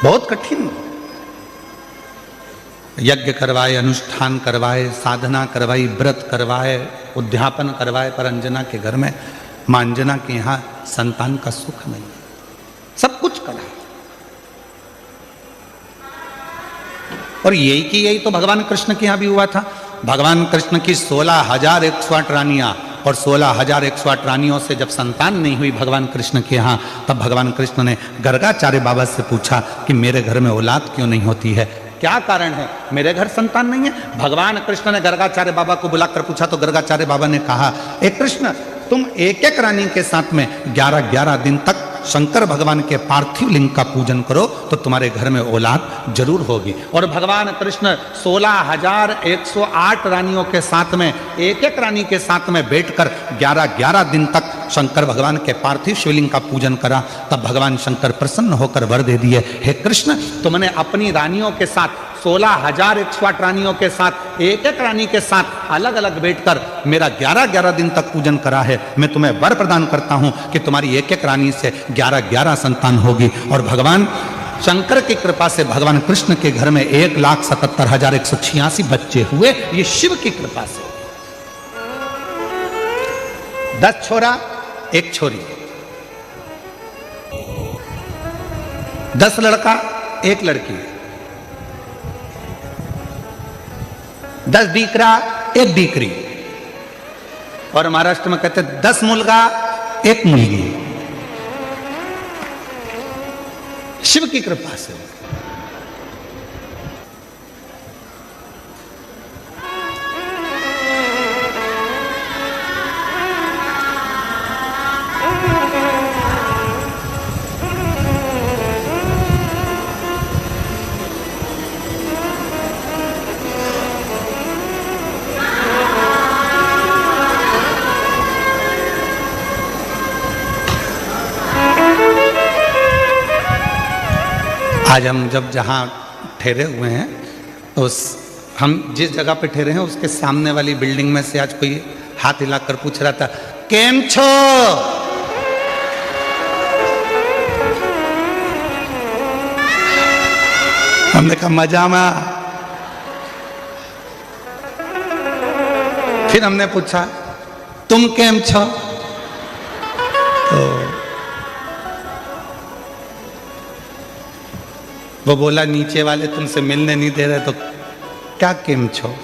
बहुत कठिन। यज्ञ करवाए, अनुष्ठान करवाए, साधना करवाई, व्रत करवाए, उद्यापन करवाए, पर अंजना के घर में, मां अंजना के यहां संतान का सुख नहीं। सब कुछ करा और यही की यही तो भगवान कृष्ण के यहां भी हुआ था। भगवान कृष्ण की 16,108 रानियां और 16,108 रानियों से जब संतान नहीं हुई भगवान कृष्ण के यहाँ, तब भगवान कृष्ण ने गर्गाचार्य बाबा से पूछा कि मेरे घर में औलाद क्यों नहीं होती है, क्या कारण है, मेरे घर संतान नहीं है। भगवान कृष्ण ने गर्गाचार्य बाबा को बुलाकर पूछा तो गर्गाचार्य बाबा ने कहा, ए कृष्ण, तुम एक एक रानी के साथ में 11-11 दिन तक शंकर भगवान के पार्थिव लिंग का पूजन करो तो तुम्हारे घर में औलाद जरूर होगी। और भगवान कृष्ण 16,108 रानियों के साथ में एक एक रानी के साथ में बैठकर 11-11 दिन तक शंकर भगवान के पार्थिव शिवलिंग का पूजन करा। तब भगवान शंकर प्रसन्न होकर वर दे दिए, हे कृष्ण, तुमने अपनी रानियों के साथ 16,108 रानियों के साथ एक एक रानी के साथ अलग अलग बैठकर मेरा 11-11 दिन तक पूजन करा है। मैं तुम्हें वर प्रदान करता हूं कि तुम्हारी एक एक रानी से 11-11 संतान होगी। और भगवान शंकर की कृपा से भगवान कृष्ण के घर में 1,77,186 बच्चे हुए। ये शिव की कृपा से। 10 छोरा 1 छोरी, 10 लड़का 1 लड़की, 10 दीकरा 1 दीकरी, और महाराष्ट्र में कहते 10 मुलगा 1 मुलगी। शिव की कृपा से। आज हम जब जहाँ ठहरे हुए हैं तो हम जिस जगह पे ठहरे हैं उसके सामने वाली बिल्डिंग में से आज कोई हाथ हिलाकर पूछ रहा था, केम छो? हमने कहा मजा में। फिर हमने पूछा तुम केम छो? तो वो बोला नीचे वाले तुमसे मिलने नहीं दे रहे, तो क्या केम छो,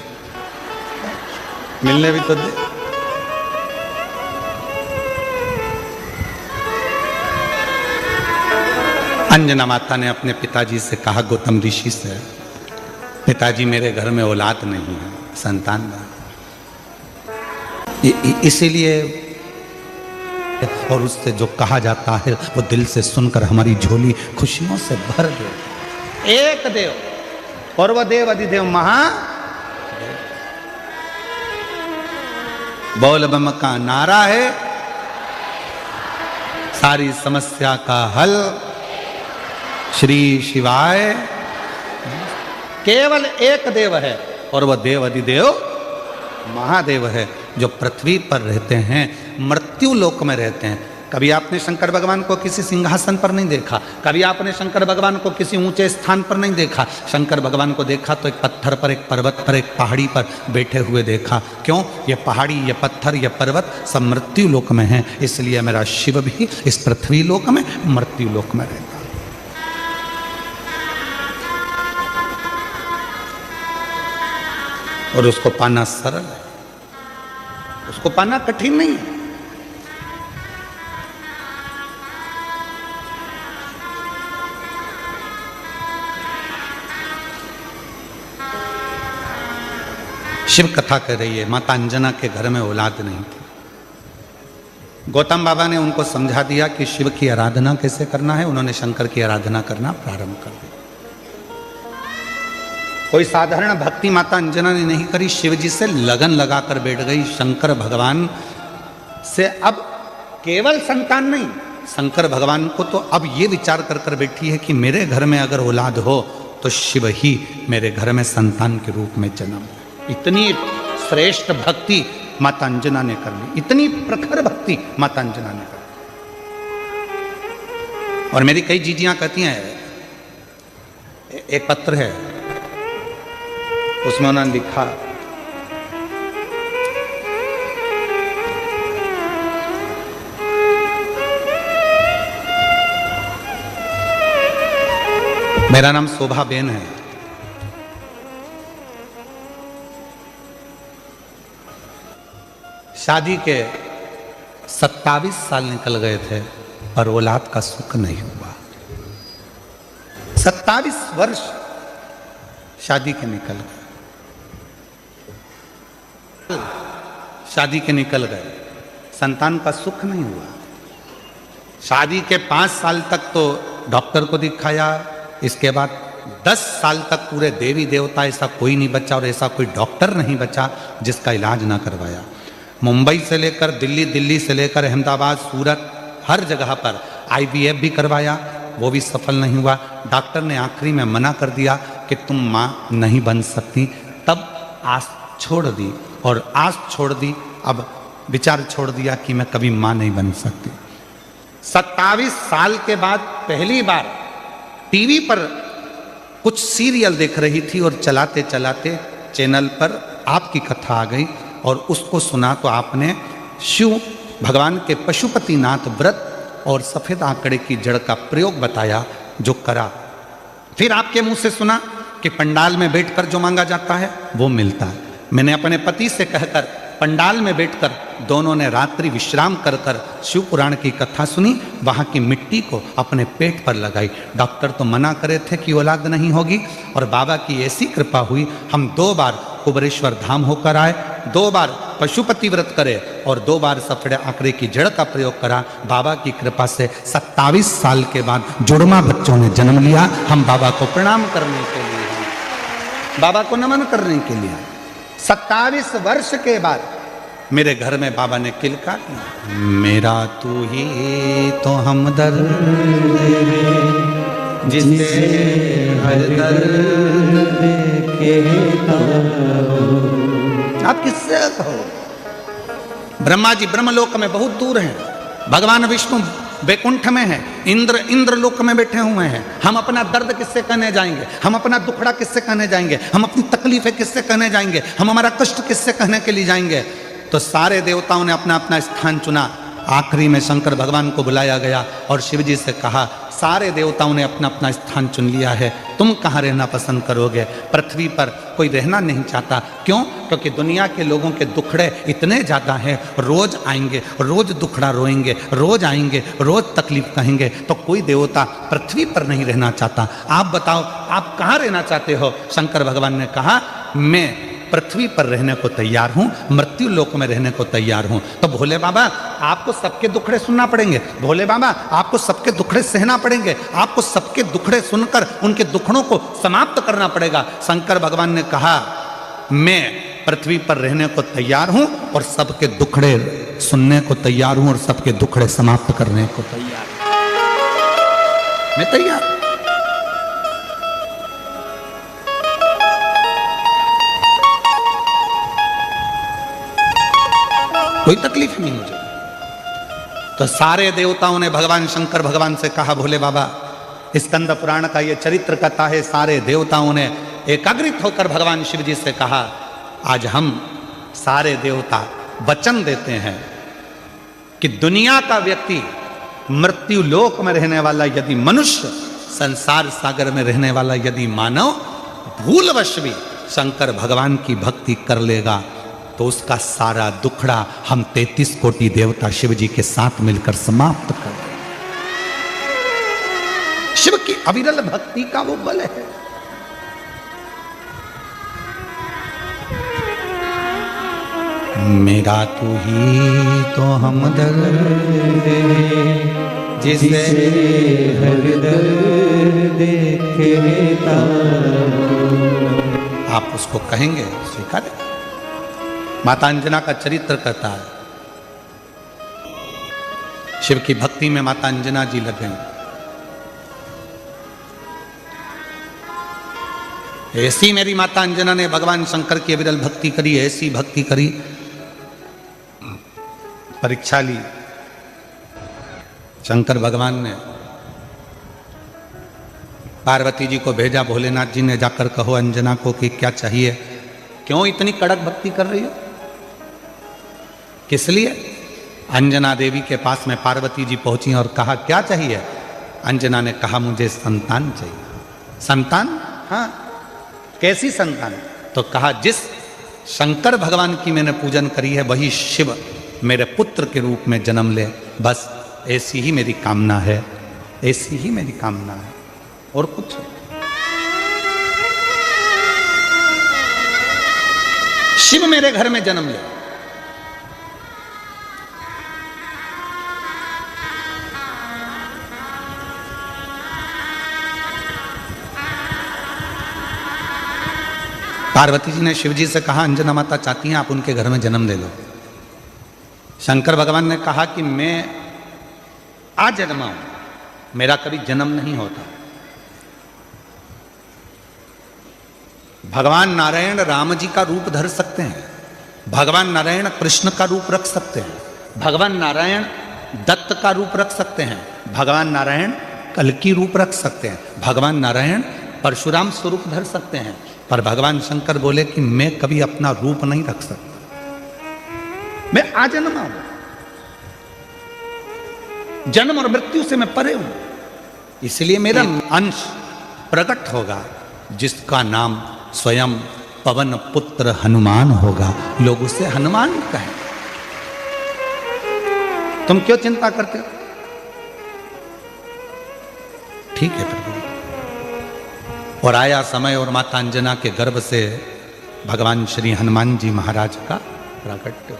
मिलने भी तो दे। अंजना माता ने अपने पिताजी से कहा, गौतम ऋषि से, पिताजी मेरे घर में औलाद नहीं है, संतान नहीं, इसीलिए, और उससे जो कहा जाता है वो दिल से सुनकर हमारी झोली खुशियों से भर दे। एक देव और वह देव अधिदेव महा बोल बम का नारा है, सारी समस्या का हल श्री शिवाय। केवल एक देव है और वह देव अधिदेव महादेव है जो पृथ्वी पर रहते हैं, मृत्यु लोक में रहते हैं। कभी आपने शंकर भगवान को किसी सिंहासन पर नहीं देखा, कभी आपने शंकर भगवान को किसी ऊंचे स्थान पर नहीं देखा। शंकर भगवान को देखा तो एक पत्थर पर, एक पर्वत पर, एक पहाड़ी पर बैठे हुए देखा। क्यों? ये पहाड़ी, ये पत्थर, ये पर्वत सब मृत्यु लोक में है, इसलिए मेरा शिव भी इस पृथ्वी लोक में, मृत्यु लोक में रहता। और उसको पाना सरल है, उसको पाना कठिन नहीं है। शिव कथा कह रही है, माता अंजना के घर में औलाद नहीं थी। गौतम बाबा ने उनको समझा दिया कि शिव की आराधना कैसे करना है। उन्होंने शंकर की आराधना करना प्रारंभ कर दिया। कोई साधारण भक्ति माता अंजना ने नहीं करी, शिव जी से लगन लगाकर बैठ गई। शंकर भगवान से अब केवल संतान नहीं, शंकर भगवान को तो अब ये विचार कर कर बैठी है कि मेरे घर में अगर औलाद हो तो शिव ही मेरे घर में संतान के रूप में जन्म। इतनी श्रेष्ठ भक्ति माता अंजना ने कर ली, इतनी प्रखर भक्ति माता अंजना ने कर ली। और मेरी कई जीजियां कहती हैं, एक पत्र है उसमें उन्होंने लिखा, मेरा नाम शोभा बेन है, शादी के 27 साल निकल गए थे पर औलाद का सुख नहीं हुआ। 27 वर्ष शादी के निकल गए, शादी के निकल गए, संतान का सुख नहीं हुआ। शादी के 5 साल तक तो डॉक्टर को दिखाया, इसके बाद 10 साल तक पूरे देवी देवता ऐसा कोई नहीं बचा और ऐसा कोई डॉक्टर नहीं बचा जिसका इलाज ना करवाया। मुंबई से लेकर दिल्ली, दिल्ली से लेकर अहमदाबाद, सूरत, हर जगह पर IVF भी करवाया, वो भी सफल नहीं हुआ। डॉक्टर ने आखिरी में मना कर दिया कि तुम माँ नहीं बन सकती। तब आस छोड़ दी और आस छोड़ दी, अब विचार छोड़ दिया कि मैं कभी माँ नहीं बन सकती। 27 साल के बाद पहली बार टीवी पर कुछ सीरियल देख रही थी और चलाते चलाते चैनल पर आपकी कथा आ गई और उसको सुना तो आपने शिव भगवान के पशुपतिनाथ व्रत और सफेद आंकड़े की जड़ का प्रयोग बताया, जो करा। फिर आपके मुंह से सुना कि पंडाल में बैठकर जो मांगा जाता है वो मिलता है। मैंने अपने पति से कहकर पंडाल में बैठकर दोनों ने रात्रि विश्राम कर कर शिव पुराण की कथा सुनी, वहाँ की मिट्टी को अपने पेट पर लगाई। डॉक्टर तो मना करे थे कि औलाद नहीं होगी और बाबा की ऐसी कृपा हुई, हम 2 बार कुबरेश्वर धाम होकर आए, 2 बार पशुपति व्रत करे और 2 बार सफेद आंकड़े की जड़ का प्रयोग करा। बाबा की कृपा से 27 साल के बाद जुड़वा बच्चों ने जन्म लिया। हम बाबा को प्रणाम करने के लिए, बाबा को नमन करने के लिए 27 वर्ष के बाद मेरे घर में बाबा ने किलका, मेरा तू ही तो हमदर्द जिसे हर दर्द कहता हो। आप किससे कहो? ब्रह्मा जी ब्रह्मलोक में बहुत दूर हैं, भगवान विष्णु वैकुंठ में है, इंद्र लोक में बैठे हुए हैं। हम अपना दर्द किससे कहने जाएंगे? हम अपना दुखड़ा किससे कहने जाएंगे? हम अपनी तकलीफें किससे कहने जाएंगे? हम हमारा कष्ट किससे कहने के लिए जाएंगे? तो सारे देवताओं ने अपना अपना स्थान चुना। आखिरी में शंकर भगवान को बुलाया गया और शिव जी से कहा, सारे देवताओं ने अपना अपना स्थान चुन लिया है, तुम कहाँ रहना पसंद करोगे? पृथ्वी पर कोई रहना नहीं चाहता। क्यों? क्योंकि दुनिया के लोगों के दुखड़े इतने ज़्यादा हैं, रोज आएंगे, रोज दुखड़ा रोएंगे, रोज आएंगे, रोज तकलीफ कहेंगे, तो कोई देवता पृथ्वी पर नहीं रहना चाहता। आप बताओ, आप कहाँ रहना चाहते हो? शंकर भगवान ने कहा, मैं पृथ्वी पर रहने को तैयार हूं, मृत्यु लोक में रहने को तैयार हूं। तो भोले बाबा आपको सबके दुखड़े सुनना पड़ेंगे, भोले बाबा आपको सबके दुखड़े सहना पड़ेंगे, आपको सबके दुखड़े सुनकर उनके दुखड़ों को समाप्त करना पड़ेगा। शंकर भगवान ने कहा, मैं पृथ्वी पर रहने को तैयार हूं और सबके दुखड़े सुनने को तैयार हूं और सबके दुखड़े समाप्त करने को तैयार हूं। मैं तैयार। कोई तकलीफ नहीं मुझे। तो सारे देवताओं ने भगवान शंकर भगवान से कहा, भोले बाबा, स्कंद पुराण का ये चरित्र कथा है। सारे देवताओं ने एकाग्रित होकर भगवान शिव जी से कहा, आज हम सारे देवता वचन देते हैं कि दुनिया का व्यक्ति, मृत्यु लोक में रहने वाला यदि मनुष्य, संसार सागर में रहने वाला यदि मानव भूलवश भी शंकर भगवान की भक्ति कर लेगा तो उसका सारा दुखड़ा हम 33 कोटि देवता शिव जी के साथ मिलकर समाप्त कर देंगे। शिव की अविरल भक्ति का वो बल है। मेरा तू ही तो हमदर्द जिसे हर दर्द देखेता। आप उसको कहेंगे, स्वीकार। माता अंजना का चरित्र कहता है, शिव की भक्ति में माता अंजना जी लग गई। ऐसी मेरी माता अंजना ने भगवान शंकर की अविरल भक्ति करी, ऐसी भक्ति करी, परीक्षा ली। शंकर भगवान ने पार्वती जी को भेजा, भोलेनाथ जी ने जाकर कहो अंजना को कि क्या चाहिए, क्यों इतनी कड़क भक्ति कर रही हो, किस लिए। अंजना देवी के पास में पार्वती जी पहुंची और कहा, क्या चाहिए। अंजना ने कहा, मुझे संतान चाहिए। संतान? हाँ। कैसी संतान? तो कहा, जिस शंकर भगवान की मैंने पूजन करी है वही शिव मेरे पुत्र के रूप में जन्म ले, बस ऐसी ही मेरी कामना है, ऐसी ही मेरी कामना है, और कुछ। शिव मेरे घर में जन्म ले। पार्वती जी ने शिव जी से कहा, अंजना माता चाहती हैं आप उनके घर में जन्म ले लो। शंकर भगवान ने कहा कि मैं आज जन्मा हूं, मेरा कभी जन्म नहीं होता। भगवान नारायण राम जी का रूप धर सकते हैं, भगवान नारायण कृष्ण का रूप रख सकते हैं, भगवान नारायण दत्त का रूप रख सकते हैं, भगवान नारायण कल्कि रूप रख सकते हैं, भगवान नारायण परशुराम स्वरूप धर सकते हैं, पर भगवान शंकर बोले कि मैं कभी अपना रूप नहीं रख सकता, मैं आजन्मा हूं, जन्म और मृत्यु से मैं परे हूं, इसलिए मेरा अंश प्रकट होगा जिसका नाम स्वयं पवन पुत्र हनुमान होगा, लोग उसे हनुमान कहें। तुम क्यों चिंता करते हो? ठीक है प्रभु। और आया समय और माता अंजना के गर्भ से भगवान श्री हनुमान जी महाराज का प्राकट्य हुआ।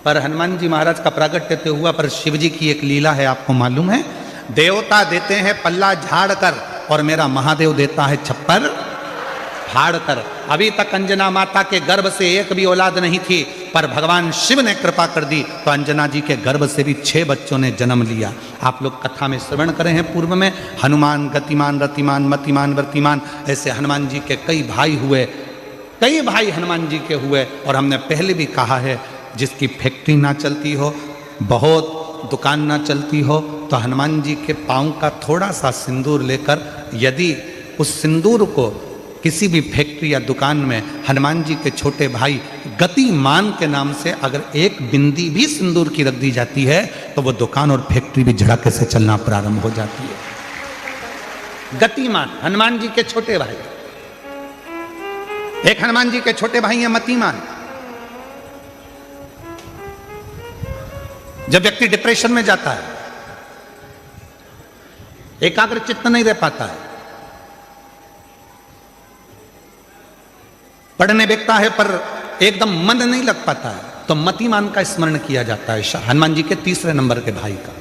पर हनुमान जी महाराज का प्राकट्य तो हुआ, पर शिव जी की एक लीला है, आपको मालूम है। देवता देते हैं पल्ला झाड़ कर और मेरा महादेव देता है छप्पर फाड़ कर। अभी तक अंजना माता के गर्भ से एक भी औलाद नहीं थी, पर भगवान शिव ने कृपा कर दी तो अंजना जी के गर्भ से भी 6 बच्चों ने जन्म लिया। आप लोग कथा में श्रवण करे हैं पूर्व में, हनुमान, गतिमान, रतिमान, मतिमान, वर्तिमान, ऐसे हनुमान जी के कई भाई हुए, कई भाई हनुमान जी के हुए। और हमने पहले भी कहा है, जिसकी फैक्ट्री ना चलती हो, बहुत दुकान ना चलती हो, तो हनुमान जी के पाँव का थोड़ा सा सिंदूर लेकर यदि उस सिंदूर को किसी भी फैक्ट्री या दुकान में हनुमान जी के छोटे भाई गतिमान के नाम से अगर एक बिंदी भी सिंदूर की रख दी जाती है तो वो दुकान और फैक्ट्री भी झड़के से चलना प्रारंभ हो जाती है। गतिमान हनुमान जी के छोटे भाई, एक हनुमान जी के छोटे भाई हैं मतिमान। जब व्यक्ति डिप्रेशन में जाता है, एकाग्र चित्त नहीं रह पाता है, पढ़ने बैठता है पर एकदम मन नहीं लग पाता है, तो मतिमान का स्मरण किया जाता है, हनुमान जी के 3 नंबर के भाई का,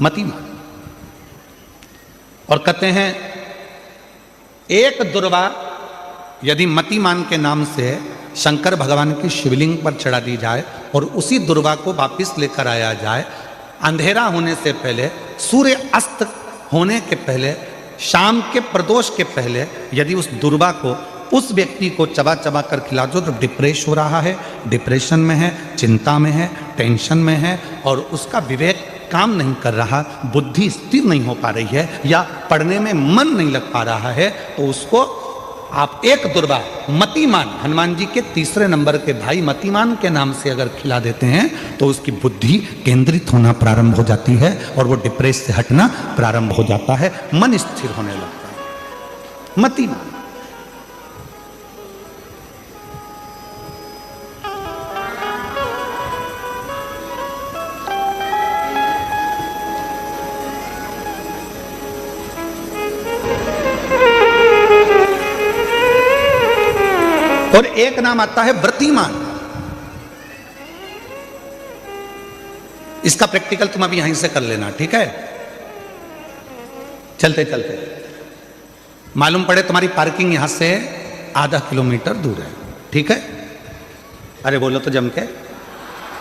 मतिमान। और कहते हैं एक दुर्वा यदि मतिमान के नाम से शंकर भगवान की शिवलिंग पर चढ़ा दी जाए और उसी दुर्वा को वापिस लेकर आया जाए, अंधेरा होने से पहले, सूर्य अस्त होने के पहले, शाम के प्रदोष के पहले यदि उस दुर्वा को उस व्यक्ति को चबा चबा कर खिला दो तो डिप्रेस हो रहा है, डिप्रेशन में है, चिंता में है, टेंशन में है और उसका विवेक काम नहीं कर रहा, बुद्धि स्थिर नहीं हो पा रही है या पढ़ने में मन नहीं लग पा रहा है, तो उसको आप एक दुर्वा मतिमान, हनुमान जी के तीसरे नंबर के भाई मतिमान के नाम से अगर खिला देते हैं तो उसकी बुद्धि केंद्रित होना प्रारंभ हो जाती है और वो डिप्रेस से हटना प्रारंभ हो जाता है, मन स्थिर होने लगता है। मतिमान और एक नाम आता है व्रतिमान। इसका प्रैक्टिकल तुम अभी यहीं से कर लेना, ठीक है? चलते चलते मालूम पड़े तुम्हारी पार्किंग यहां से आधा किलोमीटर दूर है, ठीक है? अरे बोलो तो जम के,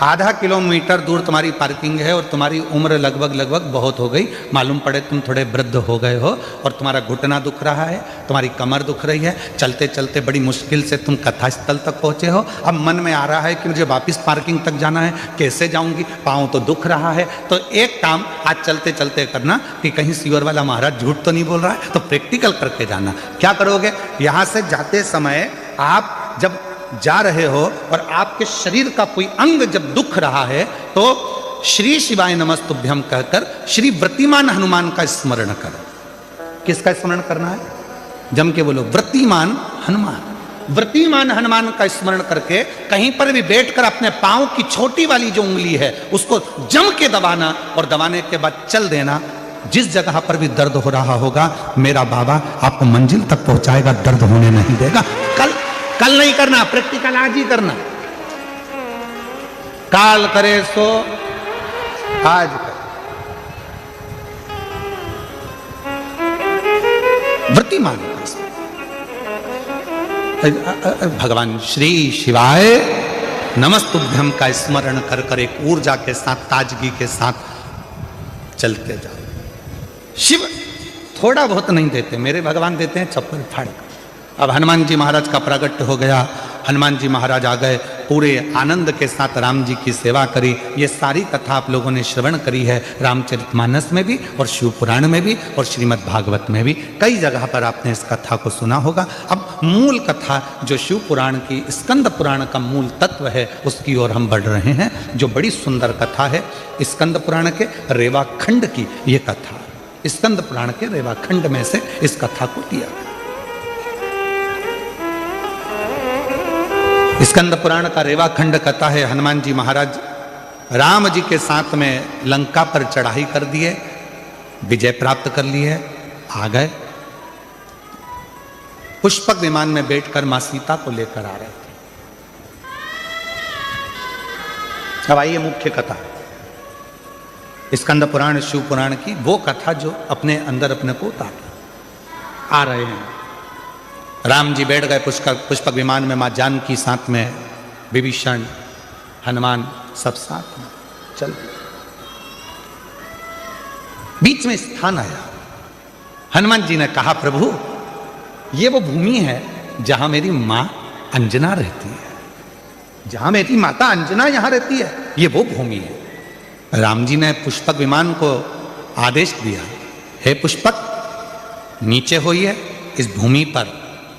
आधा किलोमीटर दूर तुम्हारी पार्किंग है और तुम्हारी उम्र लगभग बहुत हो गई, मालूम पड़े तुम थोड़े वृद्ध हो गए हो और तुम्हारा घुटना दुख रहा है, तुम्हारी कमर दुख रही है, चलते चलते बड़ी मुश्किल से तुम कथा स्थल तक पहुंचे हो। अब मन में आ रहा है कि मुझे वापस पार्किंग तक जाना है, कैसे जाऊंगी, पाँव तो दुख रहा है। तो एक काम आज चलते चलते करना कि कहीं सीवर वाला महाराज झूठ तो नहीं बोल रहा है, तो प्रैक्टिकल करके जाना। क्या करोगे, यहां से जाते समय आप जब जा रहे हो और आपके शरीर का कोई अंग जब दुख रहा है तो श्री शिवाय नमस्तुभ्यम कहकर श्री व्रतिमान हनुमान का स्मरण करो। किसका स्मरण करना है? जम के बोलो, व्रतिमान हनुमान। व्रतिमान हनुमान का स्मरण करके कहीं पर भी बैठकर अपने पांव की छोटी वाली जो उंगली है उसको जम के दबाना और दबाने के बाद चल देना। जिस जगह पर भी दर्द हो रहा होगा मेरा बाबा आपको मंजिल तक पहुंचाएगा, दर्द होने नहीं देगा। कल नहीं करना, प्रैक्टिकल आज ही करना। काल करे सो आज कर। व्रतिमान भगवान श्री शिवाय नमस्तुभ्यम का स्मरण कर कर एक ऊर्जा के साथ, ताजगी के साथ चलते जाओ। शिव थोड़ा बहुत नहीं देते, मेरे भगवान देते हैं चप्पल फाड़ कर। अब हनुमान जी महाराज का प्रागट्य हो गया, हनुमान जी महाराज आ गए, पूरे आनंद के साथ राम जी की सेवा करी। ये सारी कथा आप लोगों ने श्रवण करी है, रामचरितमानस में भी और शिव पुराण में भी और श्रीमद् भागवत में भी, कई जगह पर आपने इस कथा को सुना होगा। अब मूल कथा जो शिव पुराण की, स्कंद पुराण का मूल तत्व है, उसकी ओर हम बढ़ रहे हैं, जो बड़ी सुंदर कथा है स्कंद पुराण के रेवाखंड की। ये कथा स्कंद पुराण के रेवाखंड में से इस कथा को लिया गया। स्कंद पुराण का रेवाखंड कथा है, हनुमान जी महाराज राम जी के साथ में लंका पर चढ़ाई कर दिए, विजय प्राप्त कर ली है, आ गए। पुष्पक विमान में बैठकर मां सीता को लेकर आ रहे थे। अब आइए मुख्य कथा, स्कंद पुराण शिव पुराण की वो कथा जो अपने अंदर अपने को उतार आ रहे हैं। राम जी बैठ गए पुष्पक विमान में, मां जानकी साथ में, विभीषण, हनुमान सब साथ में चल। बीच में स्थान आया, हनुमान जी ने कहा प्रभु ये वो भूमि है जहां मेरी मां अंजना रहती है, जहां मेरी माता अंजना यहां रहती है, ये वो भूमि है। राम जी ने पुष्पक विमान को आदेश दिया, हे पुष्पक नीचे होइए, इस भूमि पर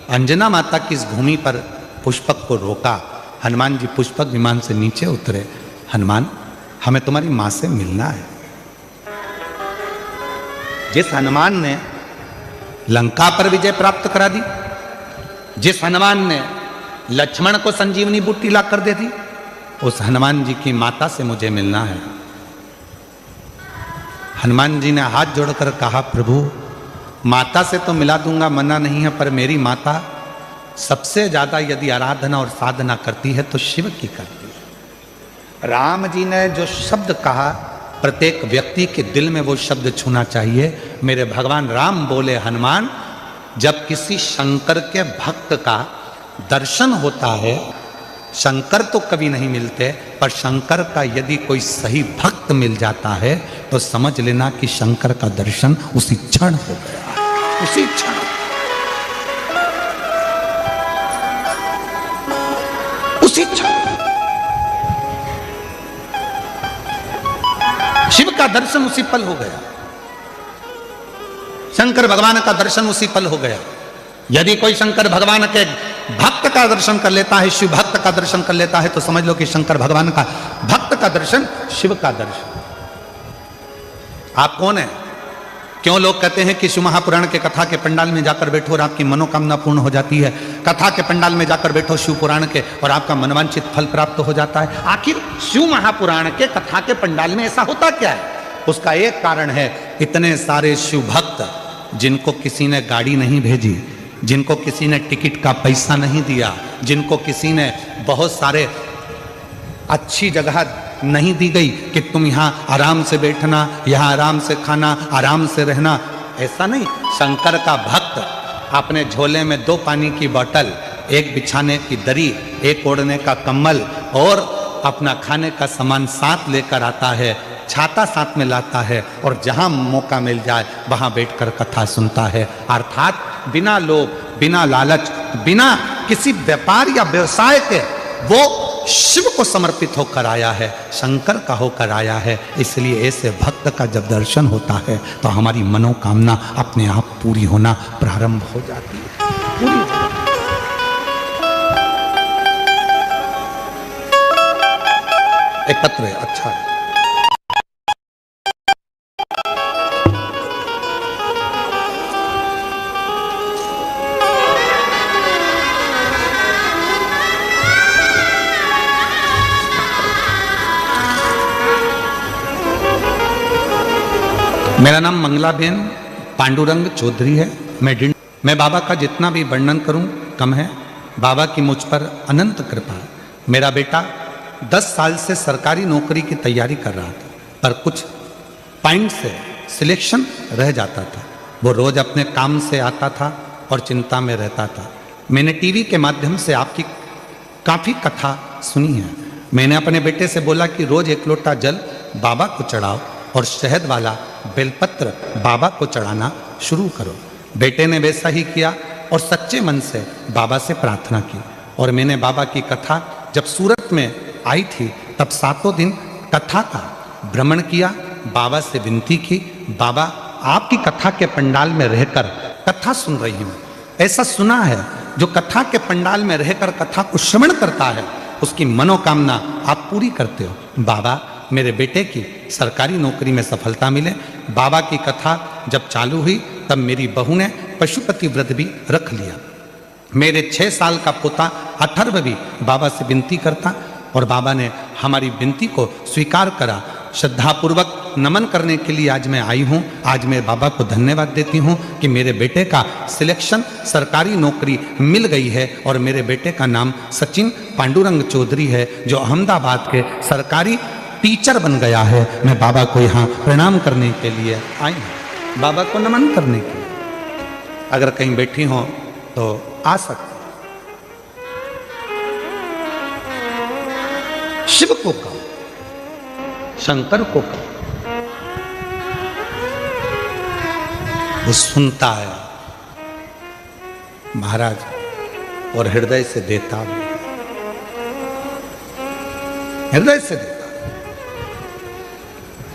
अंजना माता की इस भूमि पर पुष्पक को रोका। हनुमान जी पुष्पक विमान से नीचे उतरे, हनुमान हमें तुम्हारी मां से मिलना है। जिस हनुमान ने लंका पर विजय प्राप्त करा दी, जिस हनुमान ने लक्ष्मण को संजीवनी बूटी ला कर दे दी, उस हनुमान जी की माता से मुझे मिलना है। हनुमान जी ने हाथ जोड़कर कहा प्रभु माता से तो मिला दूंगा, मना नहीं है, पर मेरी माता सबसे ज्यादा यदि आराधना और साधना करती है तो शिव की करती है। राम जी ने जो शब्द कहा प्रत्येक व्यक्ति के दिल में वो शब्द छूना चाहिए। मेरे भगवान राम बोले हनुमान, जब किसी शंकर के भक्त का दर्शन होता है, शंकर तो कभी नहीं मिलते, पर शंकर का यदि कोई सही भक्त मिल जाता है तो समझ लेना कि शंकर का दर्शन उसी क्षण हो गया, उसी क्षण। उसी क्षण शिव का दर्शन उसी पल हो गया, शंकर भगवान का दर्शन उसी पल हो गया। यदि कोई शंकर भगवान के भक्त का दर्शन कर लेता है, शिव भक्त का दर्शन कर लेता है, तो समझ लो कि शंकर भगवान का भक्त का दर्शन, शिव का दर्शन। आप कौन है? क्यों लोग कहते हैं कि शिव महापुराण के कथा के पंडाल में जाकर बैठो और आपकी मनोकामना पूर्ण हो जाती है, कथा के पंडाल में जाकर बैठो शिव पुराण के और आपका मनवांछित फल प्राप्त हो जाता है। आखिर शिव महापुराण के कथा के पंडाल में ऐसा होता क्या है? उसका एक कारण है, इतने सारे शिव भक्त जिनको किसी ने गाड़ी नहीं भेजी, जिनको किसी ने टिकट का पैसा नहीं दिया, जिनको किसी ने बहुत सारे अच्छी जगह नहीं दी गई कि तुम यहाँ आराम से बैठना, यहाँ आराम से खाना, आराम से रहना, ऐसा नहीं। शंकर का भक्त अपने झोले में 2 पानी की बोतल, एक बिछाने की दरी, एक ओढ़ने का कंबल और अपना खाने का सामान साथ लेकर आता है, छाता साथ में लाता है और जहाँ मौका मिल जाए वहाँ बैठकर कथा सुनता है। अर्थात बिना लोभ, बिना लालच, बिना किसी व्यापार या व्यवसाय के वो शिव को समर्पित होकर आया है, शंकर का होकर आया है। इसलिए ऐसे भक्त का जब दर्शन होता है तो हमारी मनोकामना अपने आप पूरी होना प्रारंभ हो जाती है, पूरी हो जाती है। एक पत्र है, अच्छा है। मेरा नाम मंगलाबेन पांडुरंग चौधरी है। मैं बाबा का जितना भी वर्णन करूं कम है। बाबा की मुझ पर अनंत कृपा है। मेरा बेटा 10 साल से सरकारी नौकरी की तैयारी कर रहा था, पर कुछ पॉइंट से सिलेक्शन रह जाता था। वो रोज अपने काम से आता था और चिंता में रहता था। मैंने टीवी के माध्यम से आपकी काफ़ी कथा सुनी है। मैंने अपने बेटे से बोला कि रोज 1 लोटा जल बाबा को चढ़ाओ और शहद वाला बेलपत्र बाबा को चढ़ाना शुरू करो। बेटे ने वैसा ही किया और सच्चे मन से बाबा से प्रार्थना की। और मैंने बाबा की कथा जब सूरत में आई थी तब 7 दिन कथा का भ्रमण किया, बाबा से विनती की, बाबा आपकी कथा के पंडाल में रहकर कथा सुन रही हूँ। ऐसा सुना है जो कथा के पंडाल में रहकर कथा को श्रवण करता है उसकी मनोकामना आप पूरी करते हो। बाबा मेरे बेटे की सरकारी नौकरी में सफलता मिले। बाबा की कथा जब चालू हुई तब मेरी बहू ने पशुपति व्रत भी रख लिया। मेरे 6 साल का पोता अथर्व भी बाबा से विनती करता और बाबा ने हमारी विनती को स्वीकार करा। श्रद्धापूर्वक नमन करने के लिए आज मैं आई हूँ। आज मैं बाबा को धन्यवाद देती हूँ कि मेरे बेटे का सिलेक्शन सरकारी नौकरी मिल गई है और मेरे बेटे का नाम सचिन पांडुरंग चौधरी है जो अहमदाबाद के सरकारी टीचर बन गया है। मैं बाबा को यहाँ प्रणाम करने के लिए आई हूँ, बाबा को नमन करने के लिए। अगर कहीं बैठी हो तो आ सकते। शिव को कहो, शंकर को कहो, वो सुनता है महाराज और हृदय से देता भी, हृदय से देता।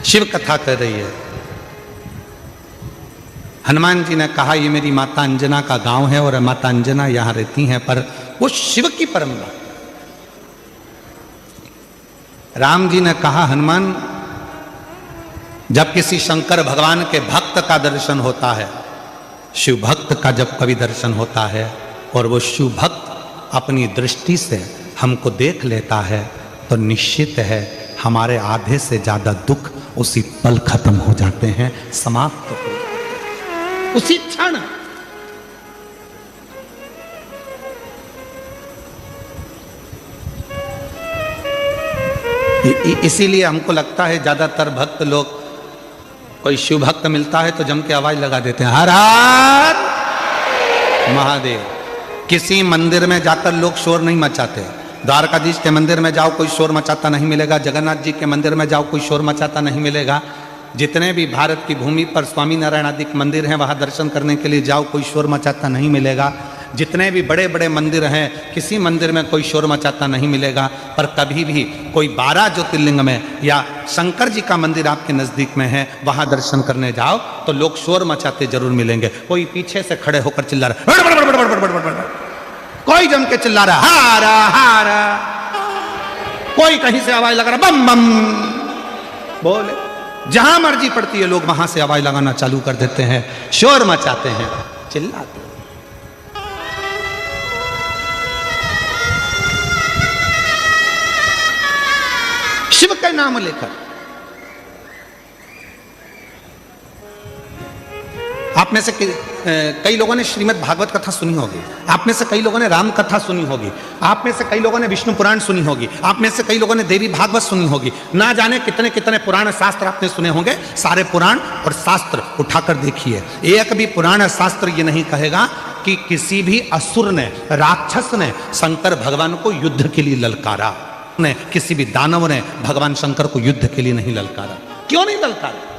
शिव कथा कर रही है। हनुमान जी ने कहा ये मेरी माता अंजना का गांव है और माता अंजना यहां रहती हैं, पर वो शिव की परम भक्त। राम जी ने कहा हनुमान जब किसी शंकर भगवान के भक्त का दर्शन होता है, शिव भक्त का जब कभी दर्शन होता है और वो शिव भक्त अपनी दृष्टि से हमको देख लेता है तो निश्चित है हमारे आधे से ज्यादा दुख उसी पल खत्म हो जाते हैं, समाप्त हो जाते हैं उसी क्षण। इसीलिए हमको लगता है ज्यादातर भक्त लोग, कोई शिव भक्त मिलता है तो जम के आवाज लगा देते हैं हर हर महादेव। किसी मंदिर में जाकर लोग शोर नहीं मचाते। द्वारकाधीश के मंदिर में जाओ कोई शोर मचाता नहीं मिलेगा, जगन्नाथ जी के मंदिर में जाओ कोई शोर मचाता नहीं मिलेगा, जितने भी भारत की भूमि पर स्वामी नारायण आदि मंदिर हैं वहां दर्शन करने के लिए जाओ कोई शोर मचाता नहीं मिलेगा। जितने भी बड़े बड़े मंदिर हैं, किसी मंदिर में कोई शोर मचाता नहीं मिलेगा, पर कभी भी कोई 12 ज्योतिर्लिंग में या शंकर जी का मंदिर आपके नज़दीक में है, वहां दर्शन करने जाओ तो लोग शोर मचाते जरूर मिलेंगे। कोई पीछे से खड़े होकर चिल्ला रहा, कोई जम के चिल्ला रहा हारा हारा, कोई कहीं से आवाज लगा रहा बम बम बोले। जहां मर्जी पड़ती है लोग वहां से आवाज लगाना चालू कर देते हैं, शोर मचाते हैं, चिल्लाते हैं। शिव का नाम लेकर आप में से कई लोगों ने श्रीमद् भागवत कथा सुनी होगी, आप में से कई लोगों ने राम कथा सुनी होगी, आप में से कई लोगों ने विष्णु पुराण सुनी होगी, आप में से कई लोगों ने देवी भागवत सुनी होगी। ना जाने कितने कितने पुराण शास्त्र आपने सुने होंगे। सारे पुराण और शास्त्र उठाकर देखिए, एक भी पुराण शास्त्र ये नहीं कहेगा कि किसी भी असुर ने, राक्षस ने शंकर भगवान को युद्ध के लिए ललकारा, ने किसी भी दानव ने भगवान शंकर को युद्ध के लिए नहीं ललकारा। क्यों नहीं ललकारा?